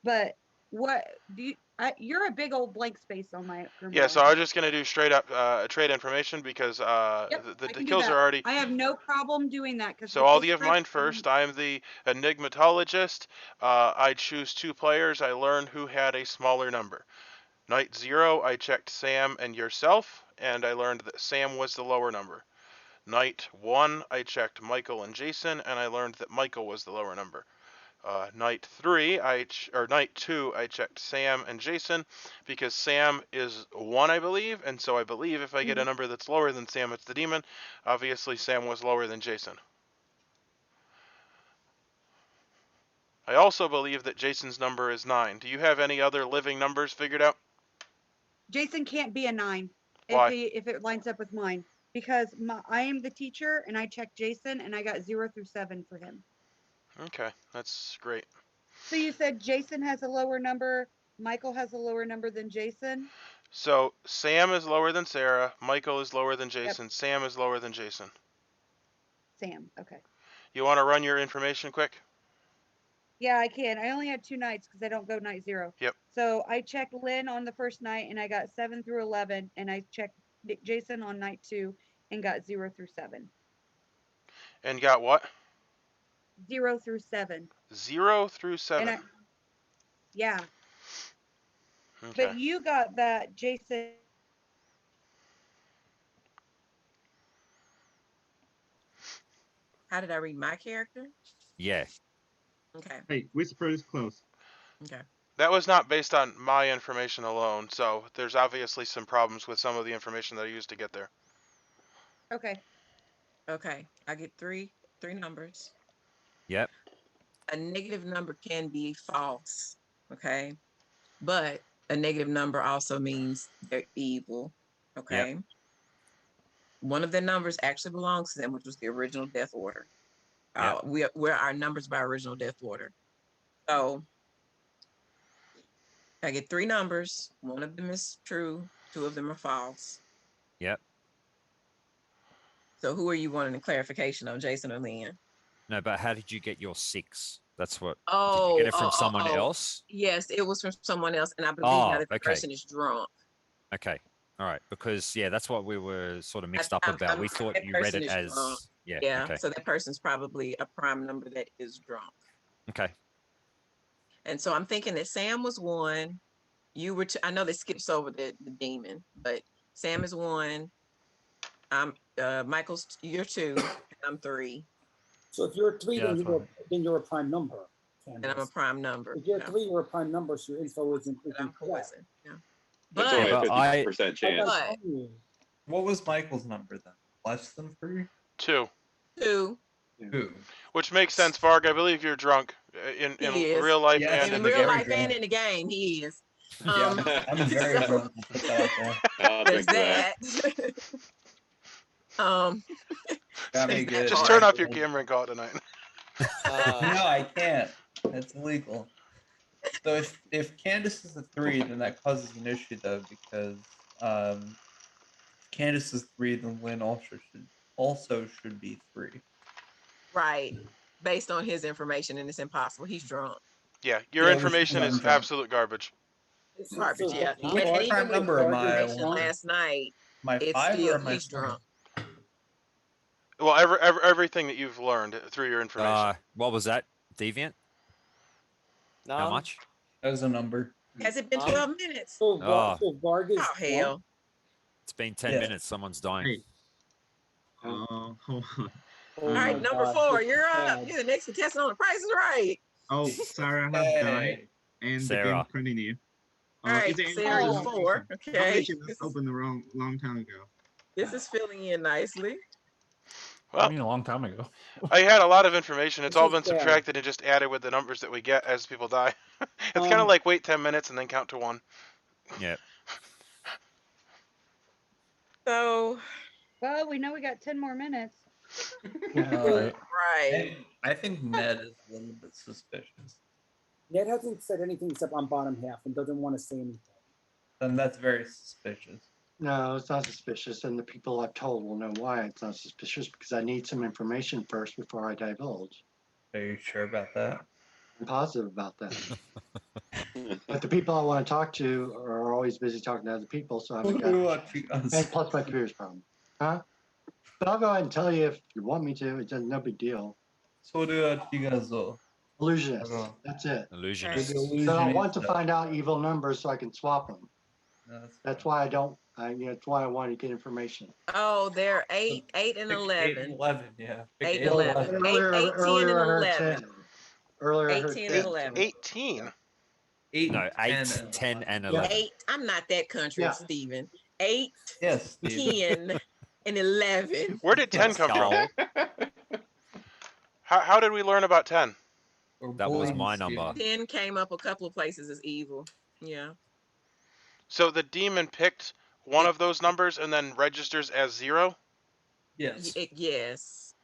But what do you? You're a big old blank space on my grimoire. Yeah, so I'm just gonna do straight up trade information because Yep, the I can do kills that. are already. I have no problem doing that because So I'll give mine first. I'm the Enigmatologist. I choose 2 players. I learned who had a smaller number. Night 0, I checked Sam and yourself, and I learned that Sam was the lower number. Night 1, I checked Michael and Jason, and I learned that Michael was the lower number. Night 3, Night 2, I checked Sam and Jason, because Sam is 1, I believe, and so I believe if I get a number that's lower than Sam, it's the demon. Obviously, Sam was lower than Jason. I also believe that Jason's number is 9. Do you have any other living numbers figured out? Jason can't be a 9 Why? if it lines up with mine because I am the teacher and I checked Jason and I got 0 through 7 for him. Okay, that's great. So you said Jason has a lower number, Michael has a lower number than Jason? So Sam is lower than Sarah, Michael is lower than Jason, Sam is lower than Jason. Sam, okay. You want to run your information quick? Yeah, I can. I only had 2 nights because I don't go night 0. Yep. So I checked Lynn on the first night and I got 7 through 11, and I checked Jason on night 2 and got 0 through 7. And got what? 0 through 7. 0 through 7. And yeah. Okay. But you got that Jason. How did I read my character? Yeah. Okay. Hey, whisper is close. Okay. That was not based on my information alone, so there's obviously some problems with some of the information that I used to get there. Okay. Okay. I get three numbers. Yep. A negative number can be false. Okay. But a negative number also means they're evil. Okay. Yep. One of the numbers actually belongs to them, which was the original death order. Yep. We're our numbers by original death order. So I get 3 numbers. One of them is true. 2 of them are false. Yep. So who are you wanting a clarification on, Jason or Lynn? No, but how did you get your 6? That's what. Oh, did you get it from someone else? Yes, it was from someone else, and I believe now that the okay. person is drunk. Okay. All right. Because yeah, that's what we were sort of mixed up about. I'm we thought that you read person it is as drunk. yeah. Yeah. Okay. So that person's probably a prime number that is drunk. Okay. And so I'm thinking that Sam was 1. You were 2. I know that skips over the demon, but Sam is 1. Michael's you're 2. And I'm 3. So if you're 3, Yeah, then that's you're a prime number. And I'm a prime number. If you're 3, you're a prime number, so your info isn't. I'm poison. Yeah. That's But only a but 50% chance. but What was Michael's number then? Less than 3? 2. 2. 2. Which makes sense, Varg. I believe you're drunk in He is. real life Yes, and In in the real game. life and in the game, he is. Yeah, I'm very so drunk. Put that out there. I'll there's drink to that. that. um, Got me that good. Just part. turn off your camera and call it a night. No, I can't. That's illegal. So if Candace is a 3, then that causes an issue though, because if Candace is 3, then Lynn also should be 3. Right. Based on his information, and it's impossible. He's drunk. Yeah, your Yeah, which information means is I'm drunk. absolute garbage. Garbage, yeah. No, And What even prime with number his am I information on? last night, Am I it's 5 or still am I he's 4? drunk. Well, everything that you've learned through your information. what was that? Deviant? How much? That was a number. Has it been 12 minutes? So, Oh. so Varg is Oh hell. It's been 10 Yeah. minutes. Someone's dying. Hey. Hold on. Oh All right, my number God, 4, this you're is up. bad. You're the next contestant on The Price is Right. Oh, Sarah has Hey. died, and the game Sarah. continue. All right, is there any Sarah is other 4. nomination? Okay. Nomination was opened a long time ago. This is filling in nicely. I Well, mean, a long time ago. I had a lot of information. It's This all is been bad. subtracted and just added with the numbers that we get as people die. It's kind Um, of like wait 10 minutes and then count to 1. Yeah. So, Well, we know we got 10 more minutes. Alright. right. I think Ned is a little bit suspicious. Ned hasn't said anything except on bottom half and doesn't want to say anything. Then that's very suspicious. No, it's not suspicious, and the people I've told will know why it's not suspicious because I need some information first before I divulge. Are you sure about that? I'm positive about that. But the people I want to talk to are always busy talking to other people, so I haven't got. And plus my computer's problem. Huh? But I'll go ahead and tell you if you want me to. It's no big deal. Illusionist. That's it. Illusionist. So I want to find out evil numbers so I can swap them. That's why I don't. That's why I want to get information. Oh, they're 8, 8, and 11. 11, yeah. 8 and 11. 8, 8, 10, and 11. Earlier I 8, heard 10, 10. and 11. 18. No, 8, 10, and 11. 8. I'm not that country, Yeah. Stephen. 8, Yes, 10, and 11. Where did 10 come from? How did we learn about 10? That was my number. 10 came up a couple of places as evil. Yeah. So the demon picked one of those numbers and then registers as 0? Yes. Yes.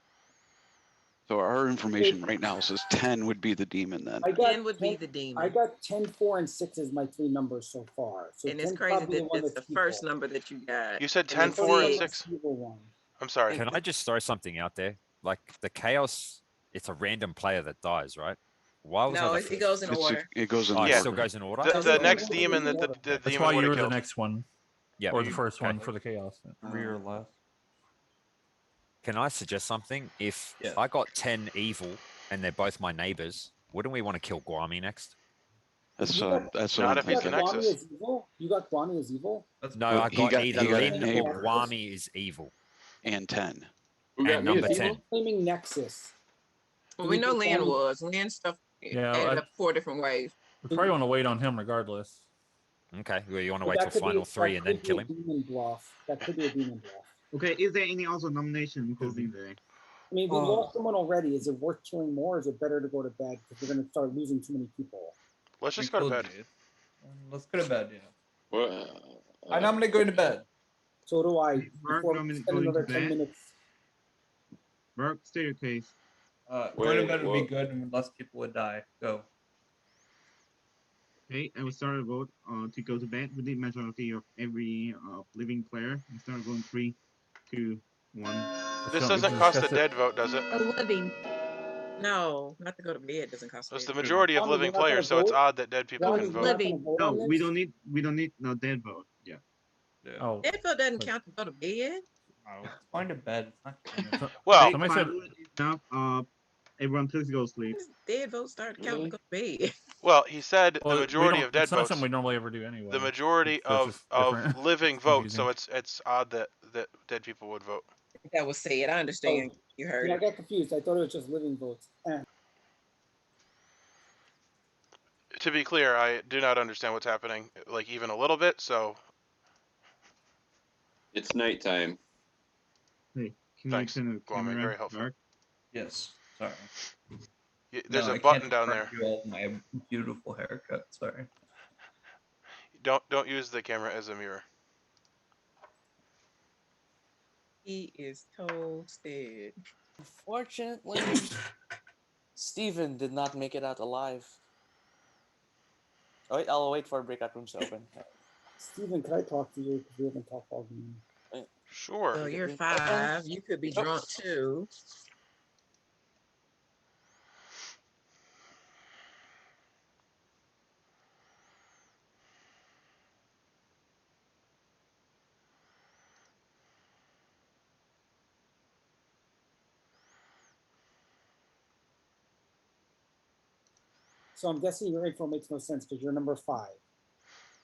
So our information right now says 10 would be the demon then. 10 would be the demon. I got 10, 4, and 6 as my 3 numbers so far. So And it's 10's crazy probably that one it's the that's first evil. number that you got. You said And 10, then 4, and 6. 6? Evil one. I'm sorry. Can I just throw something out there? Like the chaos, it's a random player that dies, right? Why was No, I it goes in order. It goes in Oh, it order. still goes in order? The next demon that the That's demon why would you have were the killed. next one. Yeah. Or the first Okay. one for the chaos. 3 or less. Can I suggest something? If I got 10 evil and they're both my neighbors, wouldn't we want to kill Guami next? That's Not what if I'm he's the thinking. Nexus. Guami is evil? You got Guami as evil? No, Well, I he got got- either he got a Lin or neighbor. Guami is evil. And 10. Who got And me number as 10. evil? Claiming Nexus. Well, we know Lynn was. Lynn stuff Yeah, added up 4 different ways. We probably want to wait on him regardless. Okay, well, you want to But wait that till could be- final 3 that and then could be kill a him? Demon bluff. That could be a demon bluff. Okay, is there any also nomination closing today? I mean, we lost someone already. Is it worth killing more, or is it better to go to bed because we're going to start losing too many people? Let's just go to bed. Let's go to bed, yeah. Well, I nominate going to bed. So do I. Mark Before we nominate spend going another to 10 bed. minutes. Mark, state your case. Going to bed would be good and less people would die. Go. Okay, I will start a vote to go to bed with the majority of every living player. We start voting 3, 2, 1. This doesn't cost a dead vote, does it? A living. No, not to go to bed doesn't cost It's me. the majority of living players, so it's odd that dead people can vote. Living. No, we don't need no dead vote. Yeah. Oh. Dead vote doesn't count to go to bed. Oh, it's going to bed. It's not Well, somebody said enough. Everyone, please go sleep. Dead votes start to count to go to bed. Well, he said well, the we majority don't- of dead it's not votes. something we normally ever do anyway. The majority So it's of just different. living It's votes, so confusing. it's odd that dead people would vote. That was said. I understand. You heard Yeah, I it. got confused. I thought it was just living votes. To be clear, I do not understand what's happening, like even a little bit. So it's nighttime. Hey, can Thanks, you turn the Guami, camera very helpful. dark? Yes. Sorry. There's No, a I button can't down there. you all my beautiful haircut. Sorry. Don't use the camera as a mirror. He is toasted. Unfortunately, Steven did not make it out alive. Oh, wait, I'll wait for breakout rooms to open. Steven, can I talk to you? Because we haven't talked all game. Sure. So you're 5. You could be drunk too. So I'm guessing your info makes no sense because you're number 5.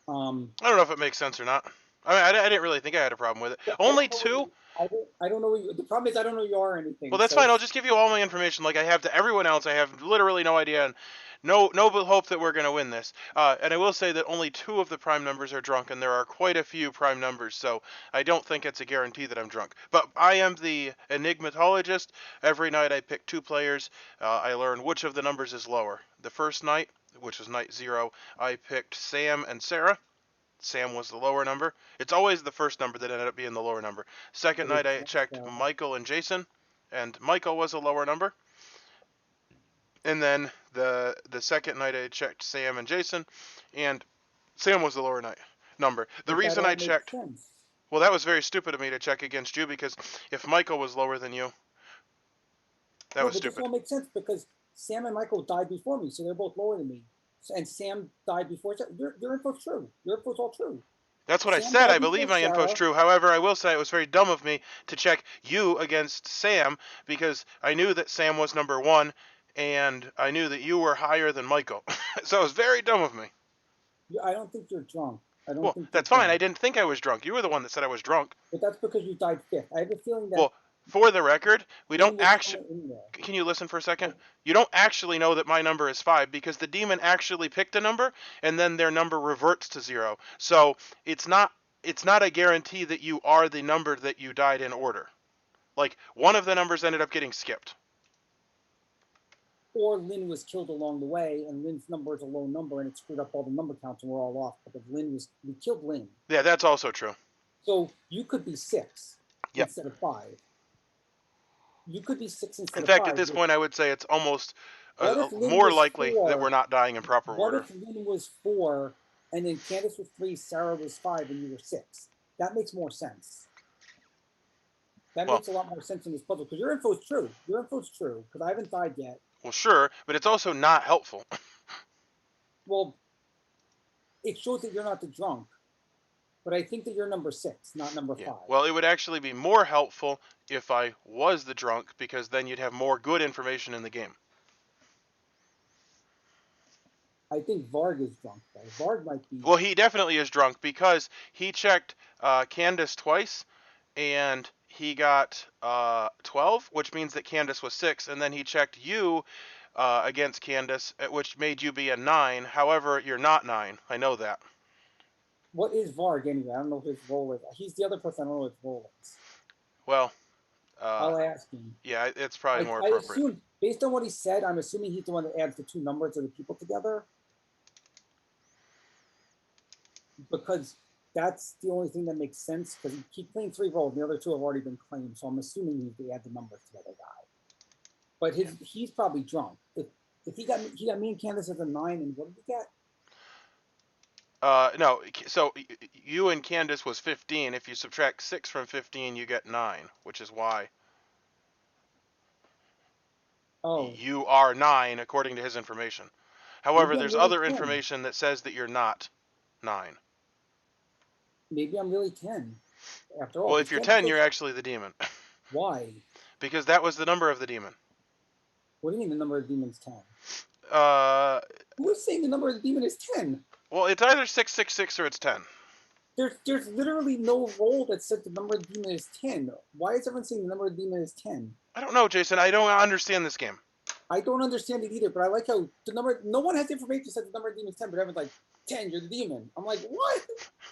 I don't know if it makes sense or not. I mean, I didn't really think I had a problem with it. Only 2. I don't know what you. The problem is I don't know who you are or anything. Well, that's so fine. I'll just give you all my information like I have to everyone else. I have literally no idea and no hope that we're going to win this. And I will say that only 2 of the prime numbers are drunk, and there are quite a few prime numbers, so I don't think it's a guarantee that I'm drunk. But I am the Enigmatologist. Every night I pick 2 players. I learn which of the numbers is lower. The first night, which was night 0, I picked Sam and Sarah. Sam was the lower number. It's always the first number that ended up being the lower number. Second night I checked Michael and Jason, and Michael was a lower number. And then the second night I checked Sam and Jason, and Sam was the lower number. The reason I checked, well, that was very stupid of me to check against you, because if Michael was lower than you, that was stupid. This all makes sense because Sam and Michael died before me, so they're both lower than me. And Sam died before. Your info's true. Your info's all true. That's what I said. I believe my info's true. However, I will say it was very dumb of me to check you against Sam, because I knew that Sam was number 1, and I knew that you were higher than Michael. So it was very dumb of me. I don't think you're drunk. Well, that's fine. I didn't think I was drunk. You were the one that said I was drunk. But that's because you died 5th. I have a feeling that... Well, for the record, we don't actually... Can you listen for a second? You don't actually know that my number is 5, because the demon actually picked a number, and then their number reverts to 0. So it's not a guarantee that you are the number that you died in order. Like, one of the numbers ended up getting skipped. Or Lynn was killed along the way, and Lynn's number is a low number, and it screwed up all the number counts, and we're all off because we killed Lynn. Yeah, that's also true. So you could be 6 instead of 5. You could be 6 instead of 5. In fact, at this point, I would say it's almost more likely that we're not dying in proper order. What if Lynn was 4, and then Candace was 3, Sarah was 5, and you were 6? That makes more sense. That makes a lot more sense in this puzzle, because your info is true. Your info is true, because I haven't died yet. Well, sure, but it's also not helpful. Well, it shows that you're not the drunk, but I think that you're number 6, not number 5. Well, it would actually be more helpful if I was the drunk, because then you'd have more good information in the game. I think Varg is drunk, though. Varg might be... Well, he definitely is drunk, because he checked Candace twice, and he got 12, which means that Candace was 6, and then he checked you against Candace, which made you be a 9. However, you're not 9. I know that. What is Varg anyway? I don't know what his role is. He's the other person I don't know what his role is. Well, I'll ask him. Yeah, it's probably more appropriate. I assume, based on what he said, I'm assuming he's the one that adds the 2 numbers of the people together. Because that's the only thing that makes sense, because he playing 3 roles, and the other 2 have already been claimed, so I'm assuming he's the add the numbers to the other guy. But he's probably drunk. If he got me and Candace as a 9, and what did he get? No, so you and Candace was 15. If you subtract 6 from 15, you get 9, which is why you are 9 according to his information. However, there's other information that says that you're not 9. Maybe I'm really 10, after all. Well, if you're 10, you're actually the demon. Why? Because that was the number of the demon. What do you mean the number of the demon is 10? Who is saying the number of the demon is 10? Well, it's either 666 or it's 10. There's literally no role that said the number of the demon is 10. Why is everyone saying the number of the demon is 10? I don't know, Jason. I don't understand this game. I don't understand it either, but I like how no one has information that says the number of the demon is 10, but everyone's like, 10, you're the demon. I'm like, what?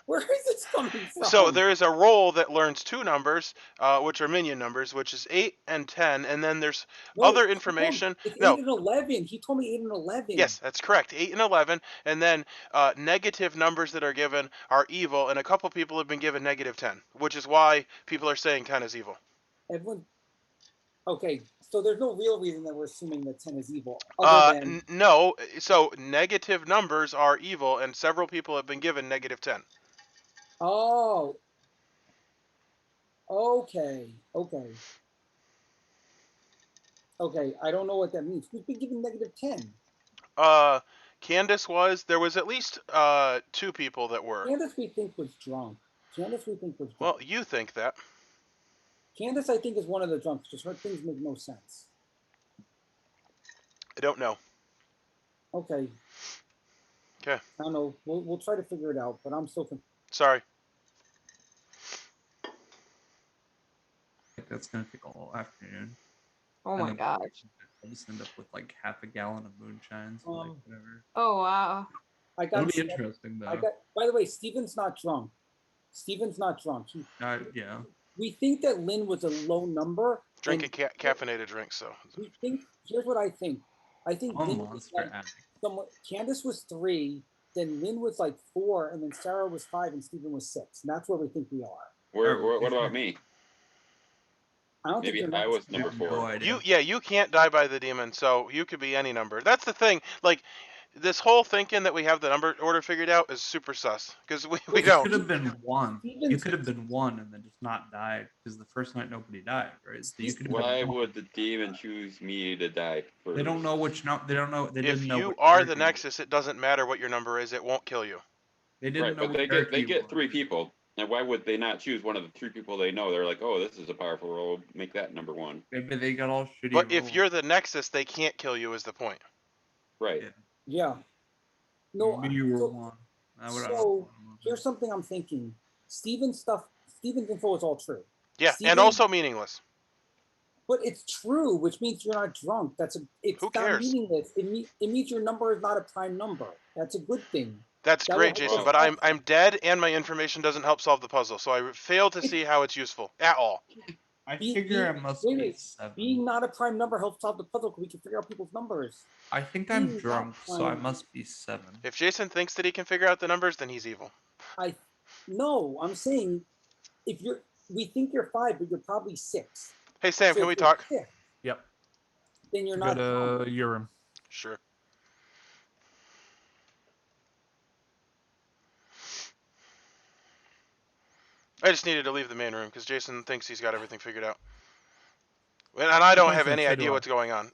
Where is this coming from? So there is a role that learns 2 numbers, which are minion numbers, which is 8 and 10, and then there's other information. It's 8 and 11. He told me 8 and 11. Yes, that's correct. 8 and 11, and then negative numbers that are given are evil, and a couple people have been given negative 10, which is why people are saying 10 is evil. Okay, so there's no real reason that we're assuming that 10 is evil. No, so negative numbers are evil, and several people have been given negative 10. Oh. Okay. Okay, I don't know what that means. Who's been given negative 10? Candace was. There was at least 2 people that were. Candace we think was drunk. Well, you think that. Candace, I think, is one of the drunks. Just her things make no sense. I don't know. Okay. Okay. I don't know. We'll try to figure it out, but I'm still confused. Sorry. That's gonna take a whole afternoon. Oh my gosh. I'll just end up with like half a gallon of moonshine. So like whatever. Oh wow. It'll be interesting though. By the way, Steven's not drunk. Yeah. We think that Lynn was a low number. Drink a caffeinated drink, so. We think. Here's what I think. I think Lynn was like Candace was 3, then Lynn was like 4, and then Sarah was 5, and Stephen was 6. And that's where we think we are. What about me? I don't Maybe think I you're was number 4. You can't die by the demon, so you could be any number. That's the thing. Like, this whole thinking that we have the number order figured out is super sus, because we You don't. could have been 1. You could have been 1 and then just not died because the first night nobody died, right? So you could have Why been 1. would the demon choose me to die first? They don't know which no. They don't know. They If didn't know. you which are the character you were. Nexus, it doesn't matter what your number is. It won't kill you. They didn't Right, know. but which they character you get were. 3 people. And why would they not choose one of the 3 people they know? They're like, oh, this is a powerful role. Make that number 1. Maybe they got all shitty. But if rolls. you're the Nexus, they can't kill you. Is the point? Right. Yeah. No. Maybe you were so, 1. So here's something I'm thinking. Steven's info is all true. Yeah, Steven, and also meaningless. But it's true, which means you're not drunk. It's Who not cares? meaningless. It means your number is not a prime number. That's a good thing. That's That great, will Jason, help but us. I'm dead, and my information doesn't help solve the puzzle, so I fail to see how it's useful at all. I figure I must be 7. Being not a prime number helps solve the puzzle because we can figure out people's numbers. I think I'm Being drunk, not so I prime- must be 7. If Jason thinks that he can figure out the numbers, then he's evil. No, I'm saying we think you're 5, but you're probably 6. Hey, Sam, So can if we you're talk? 6, Yep. then you're Go not to drunk. your room. Sure. I just needed to leave the main room because Jason thinks he's got everything figured out. And I don't have any idea what's going on.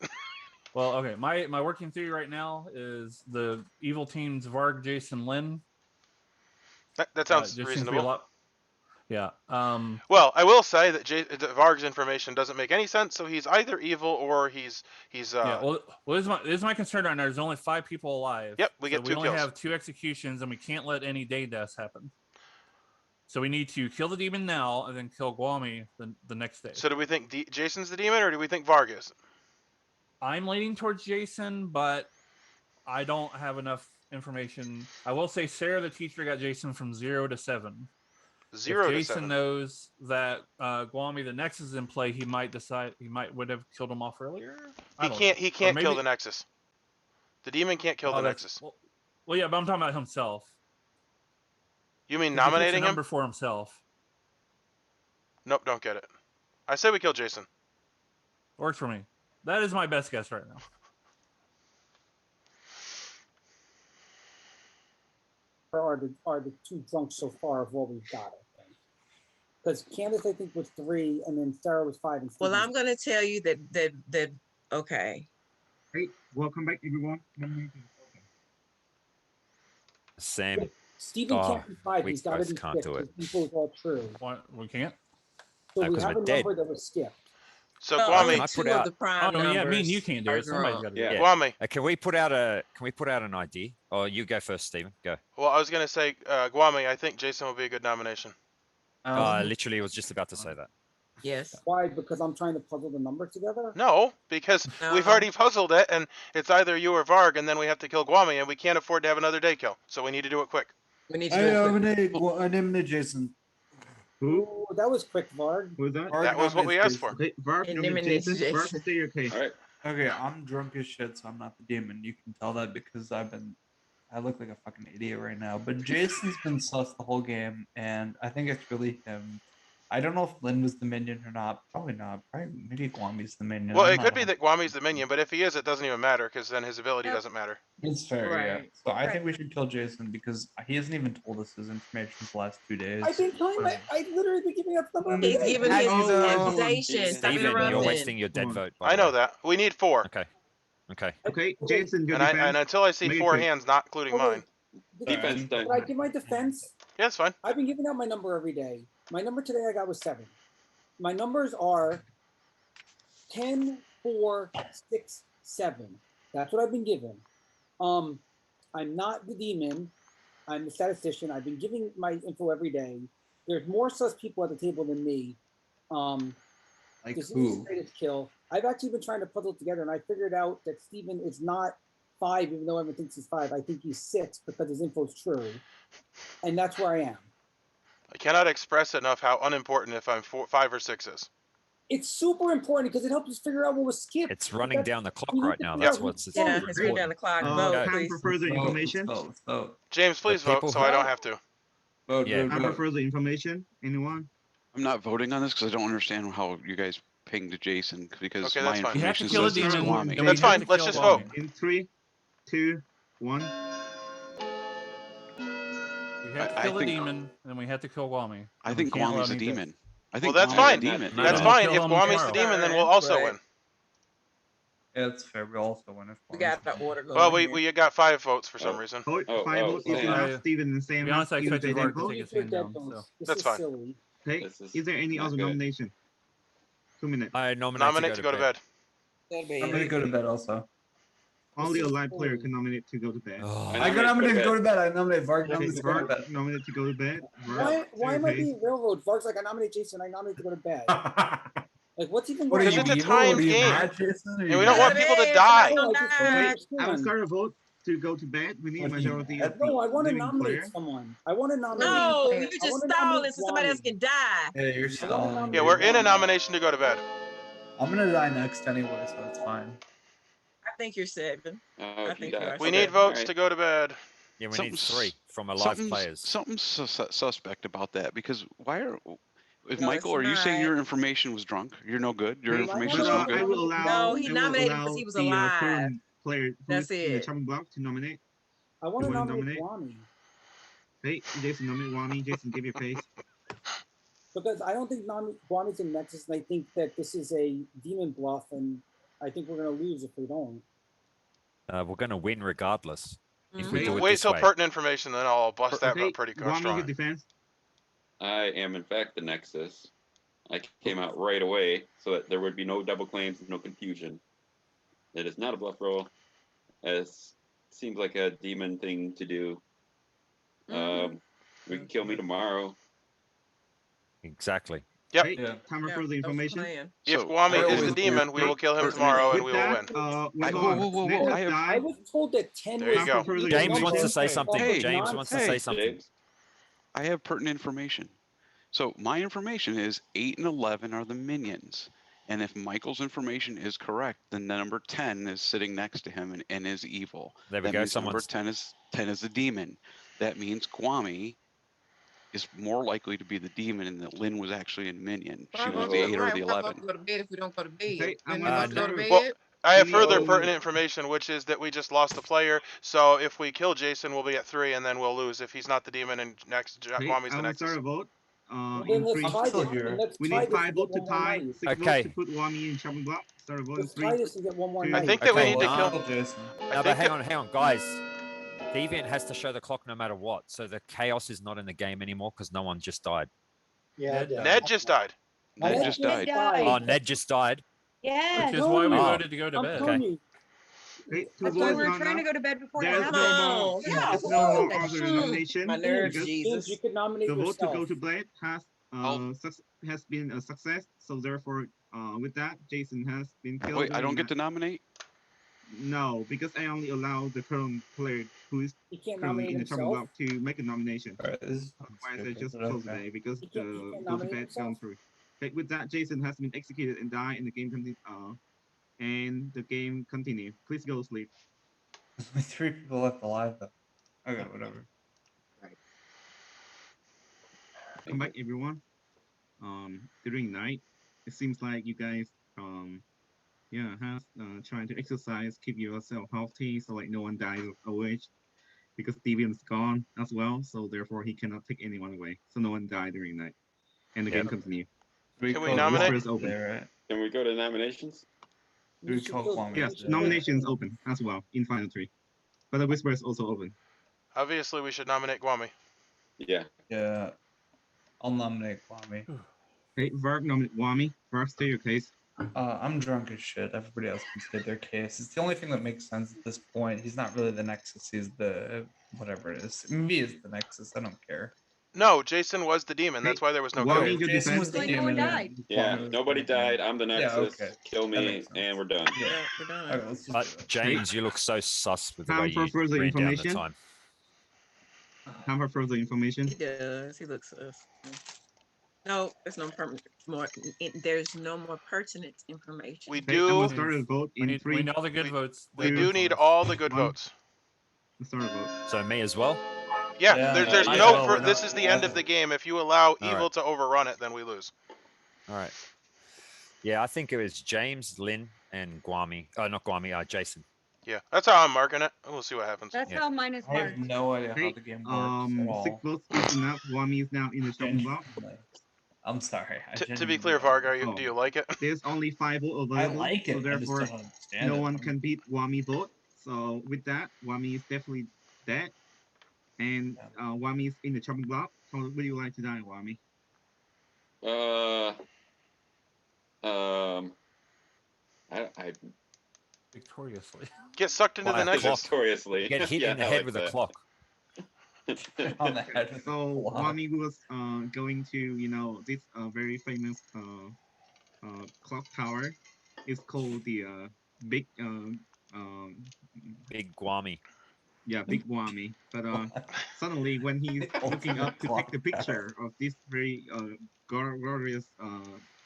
Well, okay. My working theory right now is the evil team's Varg, Jason, Lynn. That sounds just seems to be a reasonable. lot. Yeah. Well, I will say that that Varg's information doesn't make any sense. So he's either evil or he's. Yeah. Well, this is my concern right now. There's only 5 people alive. Yep, we get 2 We only kills. have 2 executions, and we can't let any day deaths happen. So we need to kill the demon now, and then kill Guami the next day. So do we think Jason's the demon, or do we think Varg is? I'm leaning towards Jason, but I don't have enough information. I will say Sarah, the teacher, got Jason from 0 to 7. 0 if to Jason 7. knows that Guami the Nexus is in play, he might would have killed him off earlier. He can't kill the Nexus. The demon can't kill the Nexus. Well, yeah, but I'm talking about himself. You mean 'Cause he picks a nominating him? number for himself. Nope, don't get it. I say we kill Jason. Works for me. That is my best guess right now. Are the 2 drunks so far of what we've got, I think. Because Candace, I think, was 3, and then Sarah was 5. And Well, Stephen I'm going to tell you that okay. Hey, welcome back, everyone. Sam. Stephen can't be 5. We He's got to both be can't 6. do His it. info is all true. We can't? So No, we 'cause have we're a dead. number that was skipped. So No, Guami, only Can I two put of out- the prime Oh no, yeah, me and you numbers can't do are it. Somebody's drunk. got to do Yeah. it. Guami. Can we put out an ID? Or you go first, Stephen. Go. Well, I was gonna say Guami. I think Jason will be a good nomination. I literally was just about to say that. Yes. Why? Because I'm trying to puzzle the number together? No, because we've No. already puzzled it, and it's either you or Varg, and then we have to kill Guami, and we can't afford to have another day kill, so we need to do it quick. We need to do it quick. I named Jason. Who? Ooh, that was quick, Varg. Who was that? That was what we asked for. Okay, Varg Eliminate nominated Jason. Varg, Jason. stay okay. All right. Okay, I'm drunk as shit, so I'm not the demon. You can tell that because I look like a fucking idiot right now. But Jason's been sus the whole game, and I think it's really him. I don't know if Lynn was the minion or not. Probably not. Probably maybe Guami's the minion. Well, I'm it not could be 100%. that Guami's the minion, but if he is, it doesn't even matter, because then his ability Yep. doesn't matter. It's fair, yeah. Right. So I think we should kill Jason because he hasn't even told us his information for the last 2 days. I've been telling I literally been giving up the number. He's every day. giving his Oh, accusation. Stop Steven, you're interrupting. wasting your dead vote. by I the know way. that. We need 4. Okay. Okay. Okay, Jason, your And defense. until I see Make it 4 quick. hands, not including Okay. mine. Defense Can time. I give my defense? Yeah, it's fine. I've been giving out my number every day. My number today I got was 7. My numbers are 10, 4, 6, 7. That's what I've been given. I'm not the demon. I'm the statistician. I've been giving my info every day. There's more sus people at the table than me. Like this is who? the greatest kill. I've actually been trying to puzzle it together, and I figured out that Stephen is not 5, even though everyone thinks he's 5. I think he's 6 because his info is true, and that's where I am. I cannot express enough how unimportant if I'm 5 or 6 is. It's super important because it helps us figure out what was skipped. It's running down the clock we need right to now. figure That's out what's who's Yeah, voting. it's reading down the clock. Go. Vote, Time please. for further information. James, please vote, people so who- I don't have to. Vote, Yeah. vote, Time for vote. further information. Anyone? I'm not voting on this because I don't understand how you guys pinged Jason because Okay, my that's fine. You have to information kill a says it's demon. Kwame. and we That's have fine, to let's kill just Kwame. vote. In 3, 2, 1. We have to I kill a think- demon, and we have to kill Gwami. I and we think can't allow Kwame's a any deaths. demon. I Well, think that's Kwame's fine. a demon. No, That's no. fine. Kill If him Guami's the tomorrow. demon, then we'll also Right. win. Yeah, that's fair. We also win if We Kwami's got the the demon. order going. Well, here. we got 5 votes for some Oh. reason. Vote, Oh, 5 oh, votes. If Sam. you I- have Steven and Sam be honest, I have, you expected they Varg to vote. take his These are hand dead down. zones. So This That's is fine. silly. Okay. This Is there any not other good. nomination? 2 minutes. I nominate, Nominate to go to bed. That'd be I'm gonna it. go to bed also. Only a is live player silly. can nominate to go to bed. Oh. I can nominate go to bed. I nominate Varg Okay, nominates to go to Varg bed. nominate to go to bed. Why am I being railroad? Varg's like, I nominate Jason, I nominate to go to bed. Like, what's even What going are on? you Because it's a evil? What timed are you game. mad, Jason? Are And you we don't mad? want people to Hey, die. somebody No, I don't just don't die. Okay, I will understand. start a vote to go to bed. We need a What do you majority mad? of No, I want to living nominate player. someone. I want to nominate. No, player. you I just wanna stalling nominate so somebody else Wally. can die. Yeah, you're I stalling. nominate Yeah, we're in a Wally. nomination to go to bed. I'm gonna die next anyway, so it's fine. I think you're 7. Oh, I you think you died. are. We Okay, need votes alright. to go to bed. Yeah, we need Something's- 3 from alive players. Something's suspect about that because why are No, Michael? it's Are you saying not. your information was drunk? You're no good. Your Okay, information is but, no I good. will allow. No, he I will nominated allow because he was the alive. current player who That's is in the it. chopping block to nominate. I want You to wanna nominate nominate? Wally. Hey, Jason, nominate Wami. Jason, give your face. Because I don't think Wami's in Nexus, and I think that this is a demon bluff, and I think we're going to lose if we don't. We're going to win regardless if Mm-hmm. we do it Wait this till way. pertinent information, then I'll bust that Okay, pretty Wami, your strong. defense. I am in fact the Nexus. I came out right away so that there would be no double claims and no confusion. It is not a bluff roll. It seems like a demon thing to do. We can kill me tomorrow. Exactly. Yep. Hey, Yeah. time for Yeah, further that was the information. plan. If So, Guami I is the always demon, we will kill him With tomorrow and with we will that, win. wait, whoa, hold on. whoa, whoa, Let whoa, us I have- die. I was told that 10 There you was. go. Time for further James wants to information. say something. Hey, James wants to say something. James? I have pertinent information. So my information is 8 and 11 are the minions. And if Michael's information is correct, then the number 10 is sitting next to him and is evil. There we That go. means number Someone's 10 is a demon. That means Kwame is more likely to be the demon and that Lynn was actually a minion. She Why was won't the you 8 or why the won't 11. you go to bed if we don't go to bed? Okay, When I'm we gonna want to go to start- Well, bed? I have We further need- pertinent information, which is that we just lost a player. So if we kill Jason, we'll be at 3, and then we'll lose if he's not the demon and Okay, Guami's the I will start Nexus. a vote. Then In let's 3, tie still this. here. Then let's we tie need this 5 and get votes to one more tie, night. 6 Okay. votes to put Wami in chopping block. Start a vote in Let's 3. tie this and get one more two, night. I think that we Okay, need to kill. Kill Jason. I No, but think hang on, guys. Deviant has to show the clock no matter what, so the chaos is not in the game anymore because no one just died. Yeah, Ned just died. Ned Ned just just died. died. Oh, Ned just died. Yes. Which is why we Oh. voted to go to I'm bed. telling Okay. you. Okay, 2 That's why votes we were not trying to enough. go to bed before it There's happened. no more. Yeah, There's no more yeah. other nomination My nerves, because Jesus. James, you could nominate the vote to yourself. go to bed has I'll- has been a success. So therefore, with that, Jason has been killed. Wait, I don't during get to nominate? No, because I only allow the current player who is He can't currently nominate in the chopping himself. block to make a nomination. Alright, this is Otherwise, I stupid, just but close the okay. day because He the can't go to nominate bed himself. gone through. Okay, with that, Jason has been executed and died, and the game and the game continue. Please go to sleep. There's only 3 people left alive though. Okay, whatever. Come back, everyone. During night, it seems like you guys have trying to exercise, keep yourself healthy, so like no one dies of old age, because Deviant's gone as well, so therefore he cannot take anyone away, so no one died during night, and the Yeah. game continue. Can we call nominate? Kwame Whispers open. today, right? Can we go to nominations? We You should call go- Kwame Yes, today. nominations open as well in final 3, but the whisper is also open. Obviously, we should nominate Guami. Yeah. Yeah. I'll nominate Kwame. Okay, Varg nominate Wami. Varg, state your case. I'm drunk as shit. Everybody else can state their case. It's the only thing that makes sense at this point. He's not really the Nexus. He's the whatever it is. Maybe he's the Nexus. I don't care. No, Jason was the demon. That's why there was no Why kill. did you Jason defend? was the Like no one demon. died. Yeah, Kwame was nobody the demon. died. I'm the Yeah, Nexus. okay. Kill That me, makes sense. and we're done. Yeah. Yeah, we're done. Okay, let's just But do it. James, you look so sus with the Time way for you further ran down the information. time. Time for further information. He does. He looks us. No, there's no there's no more pertinent information. We Okay, I will do. start a vote in We need 3. all the good We- votes. We dead do votes on need this. all the good One. votes. Let's start a vote. So me as well. Yeah, Yeah, there's I no. will, For, we're this not- is the end of the game. If you allow evil right. to overrun it, then we lose. All right. Yeah, I think it was James, Lynn, and Guami. Oh, not Guami. Jason. Yeah, that's how I'm marking it. We'll see what happens. That's Yeah. how mine is I have marked. no idea how Okay, the game works at 6 all. votes is enough. Wami is now in the chopping block. Genuinely. I'm sorry. I To be genuinely clear, don't Varg, understand. do you like it? There's only 5 votes I available, like so it. I just therefore don't understand no it. one can beat Wami vote. So with that, Wami is definitely dead, and Wami is in the chopping block. How would you like to die, Wami? I Victoriously. Get sucked into By the a nexus. clock. victoriously. Get hit Yeah, in the I head like with that. a clock. On the head with So a clock. Wami was going to this very famous clock tower. It's called the big Big Guami. yeah, big Wami. But suddenly when he's looking up to take the picture of this very glorious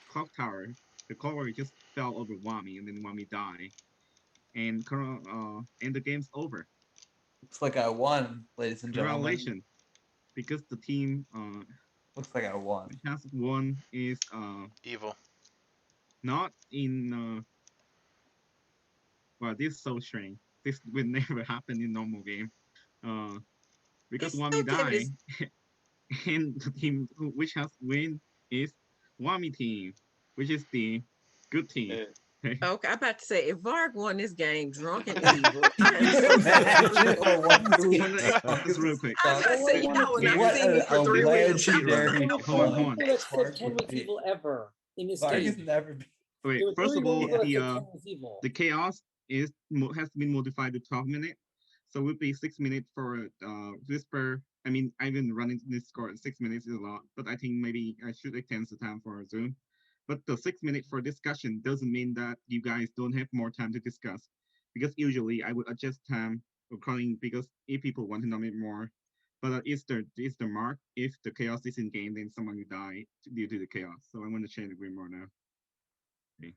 clock tower, the cover just fell over Wami, and then Wami died, and the game's over. Looks like I won, ladies and gentlemen. Congratulations, because the team Looks like I won. which has won is Evil. not in well, this is so strange. This will never happen in normal game. Because He's Wami still giving died, his- and the team which has win is Wami team, which is the good team. Okay. Okay, I'm about to say if Varg won this game drunk and evil, I am so sorry. Just real quick. I was about to say, y'all will not What see me an for 3 weeks. legendary Hold on. People that said Ken was evil ever in this Varg has game. never been. Wait, There were first 3 of all, people that said Ken was evil. the chaos has been modified to 12 minutes, so it would be 6 minutes for whisper. I mean, I've been running this score. 6 minutes is a lot, but I think maybe I should extend the time for Zoom. But the 6 minutes for discussion doesn't mean that you guys don't have more time to discuss, because usually I would adjust time according, because if people want to nominate more. But it's the mark. If the chaos is in game, then someone will die due to the chaos. So I want to change the grimoire now. Okay.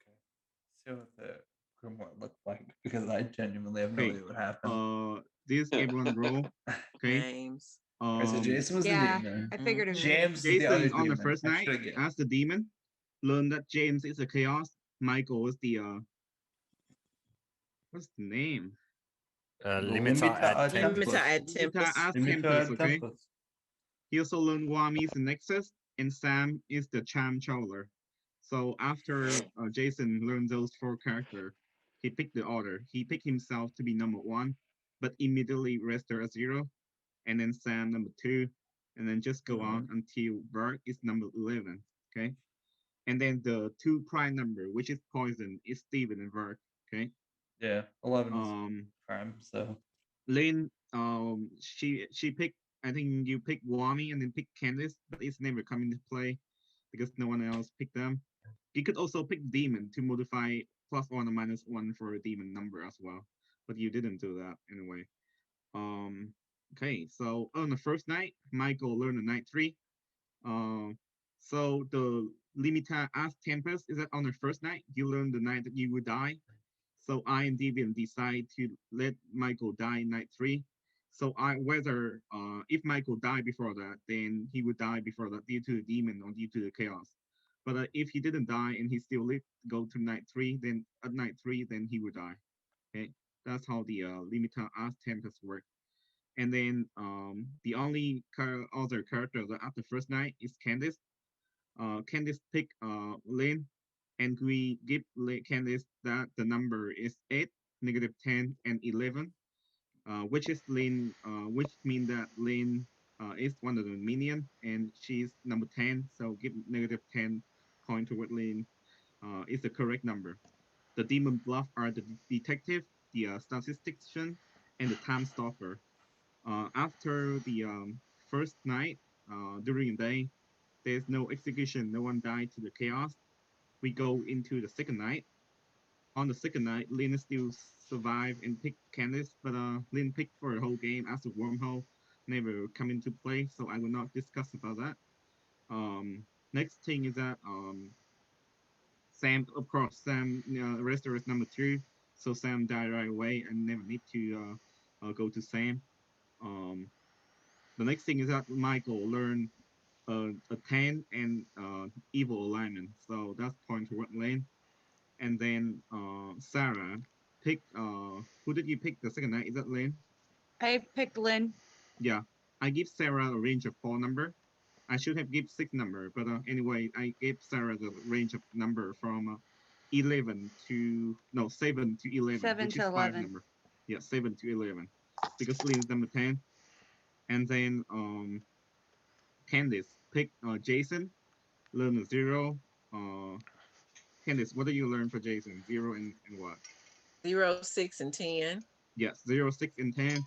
See what the grimoire looked like, because I genuinely have no idea what happened. This everyone roll. Okay. James. So Jason was the demon. I figured it was James is the Jason other on demon. the first I night should get. as the demon. Learn that James is a chaos. Michael is the what's the name? Limita Ad Tempus. Limita Ad Limita Ad Limita Tempus, Ad okay? Tempus. He also learned Wami is the Nexus, and Sam is the Charm Traveler. So after Jason learned those 4 characters, he picked the order. He picked himself to be number 1, but immediately rested at 0, and then Sam number 2, and then just go on until Bert is number 11, okay? And then the 2 prime number, which is Poison, is Steven and Bert, okay? Yeah, 11 prime, so. Lynn, she picked, I think you picked Wami and then picked Candice, but it's never come into play because no one else picked them. You could also pick Demon to modify +1 or -1 for a demon number as well, but you didn't do that anyway. Okay, so on the first night, Michael learned the night 3. So the Limita Ad Tempus is that on the first night, you learn the night that you would die. So I and Deviant decide to let Michael die in night 3. So whether if Michael died before that, then he would die before that due to the demon or due to the chaos. But if he didn't die and he still lived, go to night 3, then at night 3, then he would die. Okay, that's how the Limita Ad Tempus work. And then the only other character that at the first night is Candice. Candice picked Lynn, and we give Candice that the number is 8, -10, and 11, which is Lynn, which means that Lynn is one of the minion, and she's number 10. So give -10 point toward Lynn. Is the correct number. The demon bluff are the detective, the statistician, and the time stopper. After the first night, during the day, there's no execution. No one died to the chaos. We go into the second night. On the second night, Lynn still survived and picked Candice, but Lynn picked for the whole game as a wormhole, never come into play, so I will not discuss about that. Next thing is that Sam, of course, Sam Rester is number 2, so Sam died right away. I never need to go to Sam. The next thing is that Michael learned a 10 and evil alignment, so that's point toward lane. And then Sarah pick. Who did you pick the second night? Is that Lane? I picked Lynn. Yeah, I give Sarah a range of 4 number. I should have give 6 number, but anyway, I gave Sarah the range of number from 7 to 11, 7 which to is 5 11. number. Yeah, 7 to 11, because Lynn is number 10. And then Candice pick Jason, learn a 0. Candice, what do you learn for Jason? 0 and what? 0, 6, and 10. Yes, 0, 6, and 10.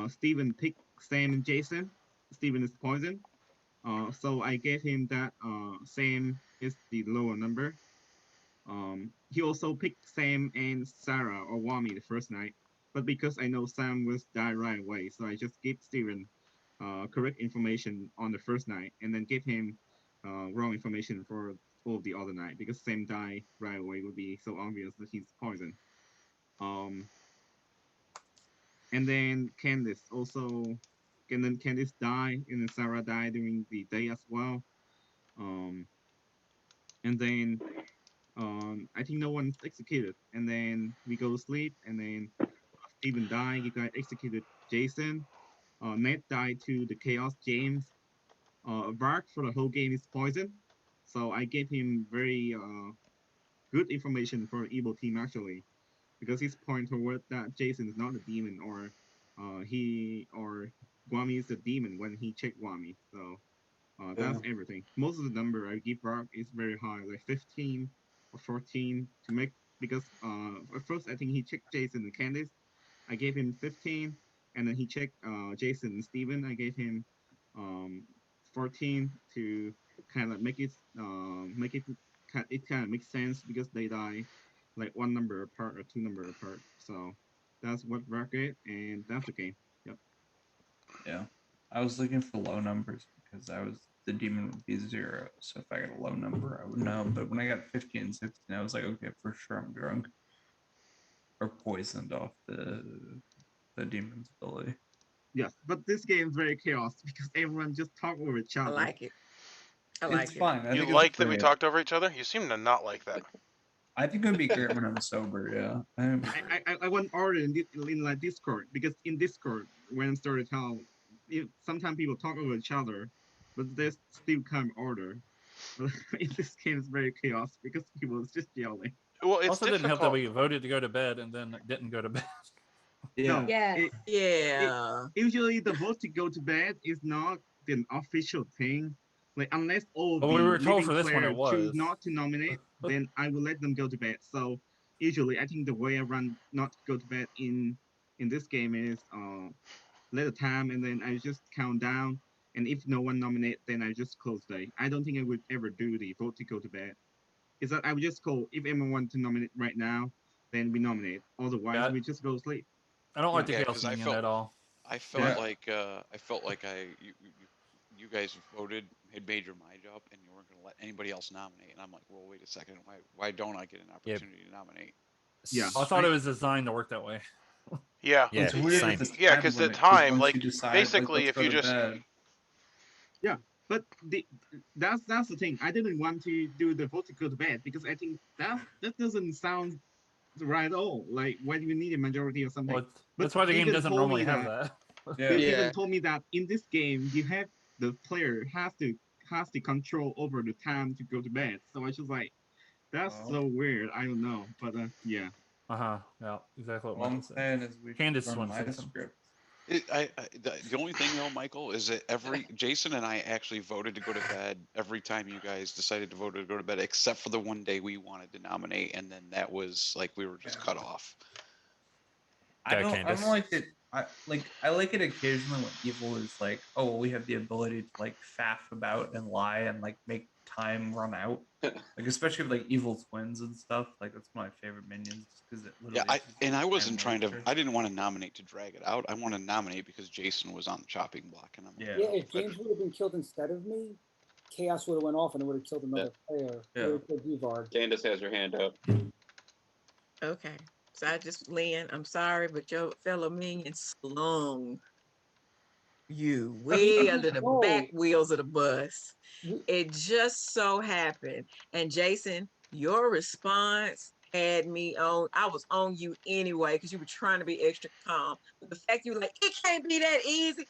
Steven picked Sam and Jason. Steven is poison. So I gave him that Sam is the lower number. He also picked Sam and Sarah or Wami the first night, but because I know Sam was die right away, so I just gave Steven correct information on the first night, and then gave him wrong information for all the other night, because Sam die right away would be so obvious that he's poison. And then Candice also, and then Candice died, and then Sarah died during the day as well. And then I think no one's executed. And then we go to sleep, and then Steven died. You guys executed Jason. Ned died to the Chaos James. Vark for the whole game is poison. So I gave him very good information for evil team actually, because he's pointing toward that Jason is not a demon, or Guami is a demon when he checked Guami. So that's everything. Most of the number I give Rock is very high, like 15 or 14 to make, because at first I think he checked Jason and Candice. I gave him 15, and then he checked Jason and Steven. I gave him 14 to kind of make it kind of makes sense, because they die like 1 number apart or 2 number apart. So that's what Rock is, and that's the game. Yep. Yeah, I was looking for low numbers because the demon would be 0. So if I got a low number, I would know. But when I got 15 and 16, I was like, okay, for sure I'm drunk or poisoned off the demon's ability. Yes, but this game is very chaos because everyone just talk over each other. I like it. I like It's it. fine. I You think like it's that we great. talked over each other? You seem to not like that. I think it would be great when I'm sober. Yeah. I want order in like Discord, because in Discord when storyteller, sometimes people talk over each other, but there's still kind of order. But in this game, it's very chaos because people is just yelling. Well, it's also difficult. didn't help that we voted to go to bed and then didn't go to bed. No, Yeah. Usually the vote to go to bed is not the official thing. Like unless all Well, the we were told living for this one players it was. choose not to nominate, then I will let them go to bed. So usually, I think the way I run not to go to bed in this game is let a time, and then I just count down. And if no one nominate, then I just close day. I don't think I would ever do the vote to go to bed. Is that I would just call, if anyone wants to nominate right now, then we nominate. Otherwise, we just go to sleep. I don't like the Yeah, chaos 'cause I minion felt at all. I felt like you guys voted, had made your mind up, and you weren't going to let anybody else nominate. And I'm like, well, wait a second, why don't I get an opportunity to nominate? Yeah, I thought it was designed to work that way. Yeah. It's weird with the Yeah, time because the limit, 'cause time, once like, you decide, basically, let's if go you to just bed. Yeah, but that's the thing. I didn't want to do the vote to go to bed because I think that doesn't sound right at all. Like, why do you need a majority or something? Well, but that's why the game Steven doesn't told normally me have that. that. Steven told me that in this game, you have the player has the control over the time to go to bed. So I was just like, that's so weird. I don't know, but yeah. Yeah, exactly what All I'm Michael said. saying is we Candace run wants to my say something. script. The only thing though, Michael, is that Jason and I actually voted to go to bed every time you guys decided to vote to go to bed, except for the one day we wanted to nominate, and then that was like we were just cut off. I don't like it. I like it occasionally when evil is like, oh, well, we have the ability to like faff about and lie and like make time run out. Like especially with like evil twins and stuff. Like that's one of my favorite minions, just because it literally. I wasn't trying to. I didn't want to nominate to drag it out. I want to nominate because Jason was on the chopping block, and I'm Yeah, if James would have been killed instead of me, chaos would have went off and it would have killed another player. Yeah. It would have killed you, Vard. Candace has her hand up. Okay. So I just, Lynn, I'm sorry, but your fellow minion slung you way under the back wheels of the bus. It just so happened. And Jason, your response had me on, I was on you anyway, because you were trying to be extra calm. But the fact you were like, it can't be that easy.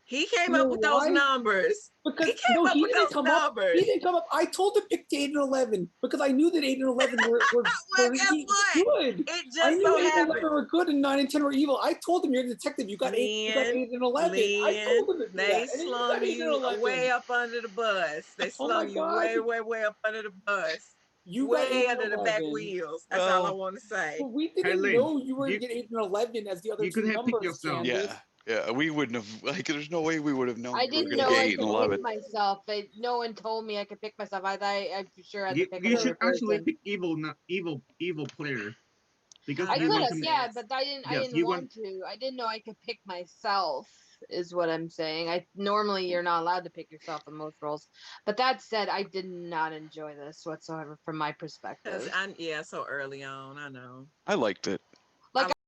He came up with those numbers. Because he came up with those numbers. He didn't come up. I told him pick 8 and 11 because I knew that 8 and 11 were Well, guess what? good. It I just knew so 8 and happened. 11 were good and 9 and 10 were evil. I told him you're a detective. You got 8. You got 8 and 11. I told him to do They that. And then you got slung 8 and you 11. way up under the bus. They Oh my slung you God. way, way, way up under the bus. You got 8 Way and under the back 11. wheels. That's all I want to say. But we didn't know you were going to get 8 and 11 as the other two numbers, Candace. Yeah, we wouldn't have, like, there's no way we would have known I we were didn't going to know get I 8 could and pick 11. myself. No one told me I could pick myself. I'm sure I had to pick You another should actually person. pick evil player. Because I you could want have, to, yeah, but I didn't. I yes, didn't you want to. I didn't know I could pick myself. Is what I'm saying. I normally you're not allowed to pick yourself in most roles. But that said, I did not enjoy this whatsoever from my perspective. So early on, I know. I liked it. Like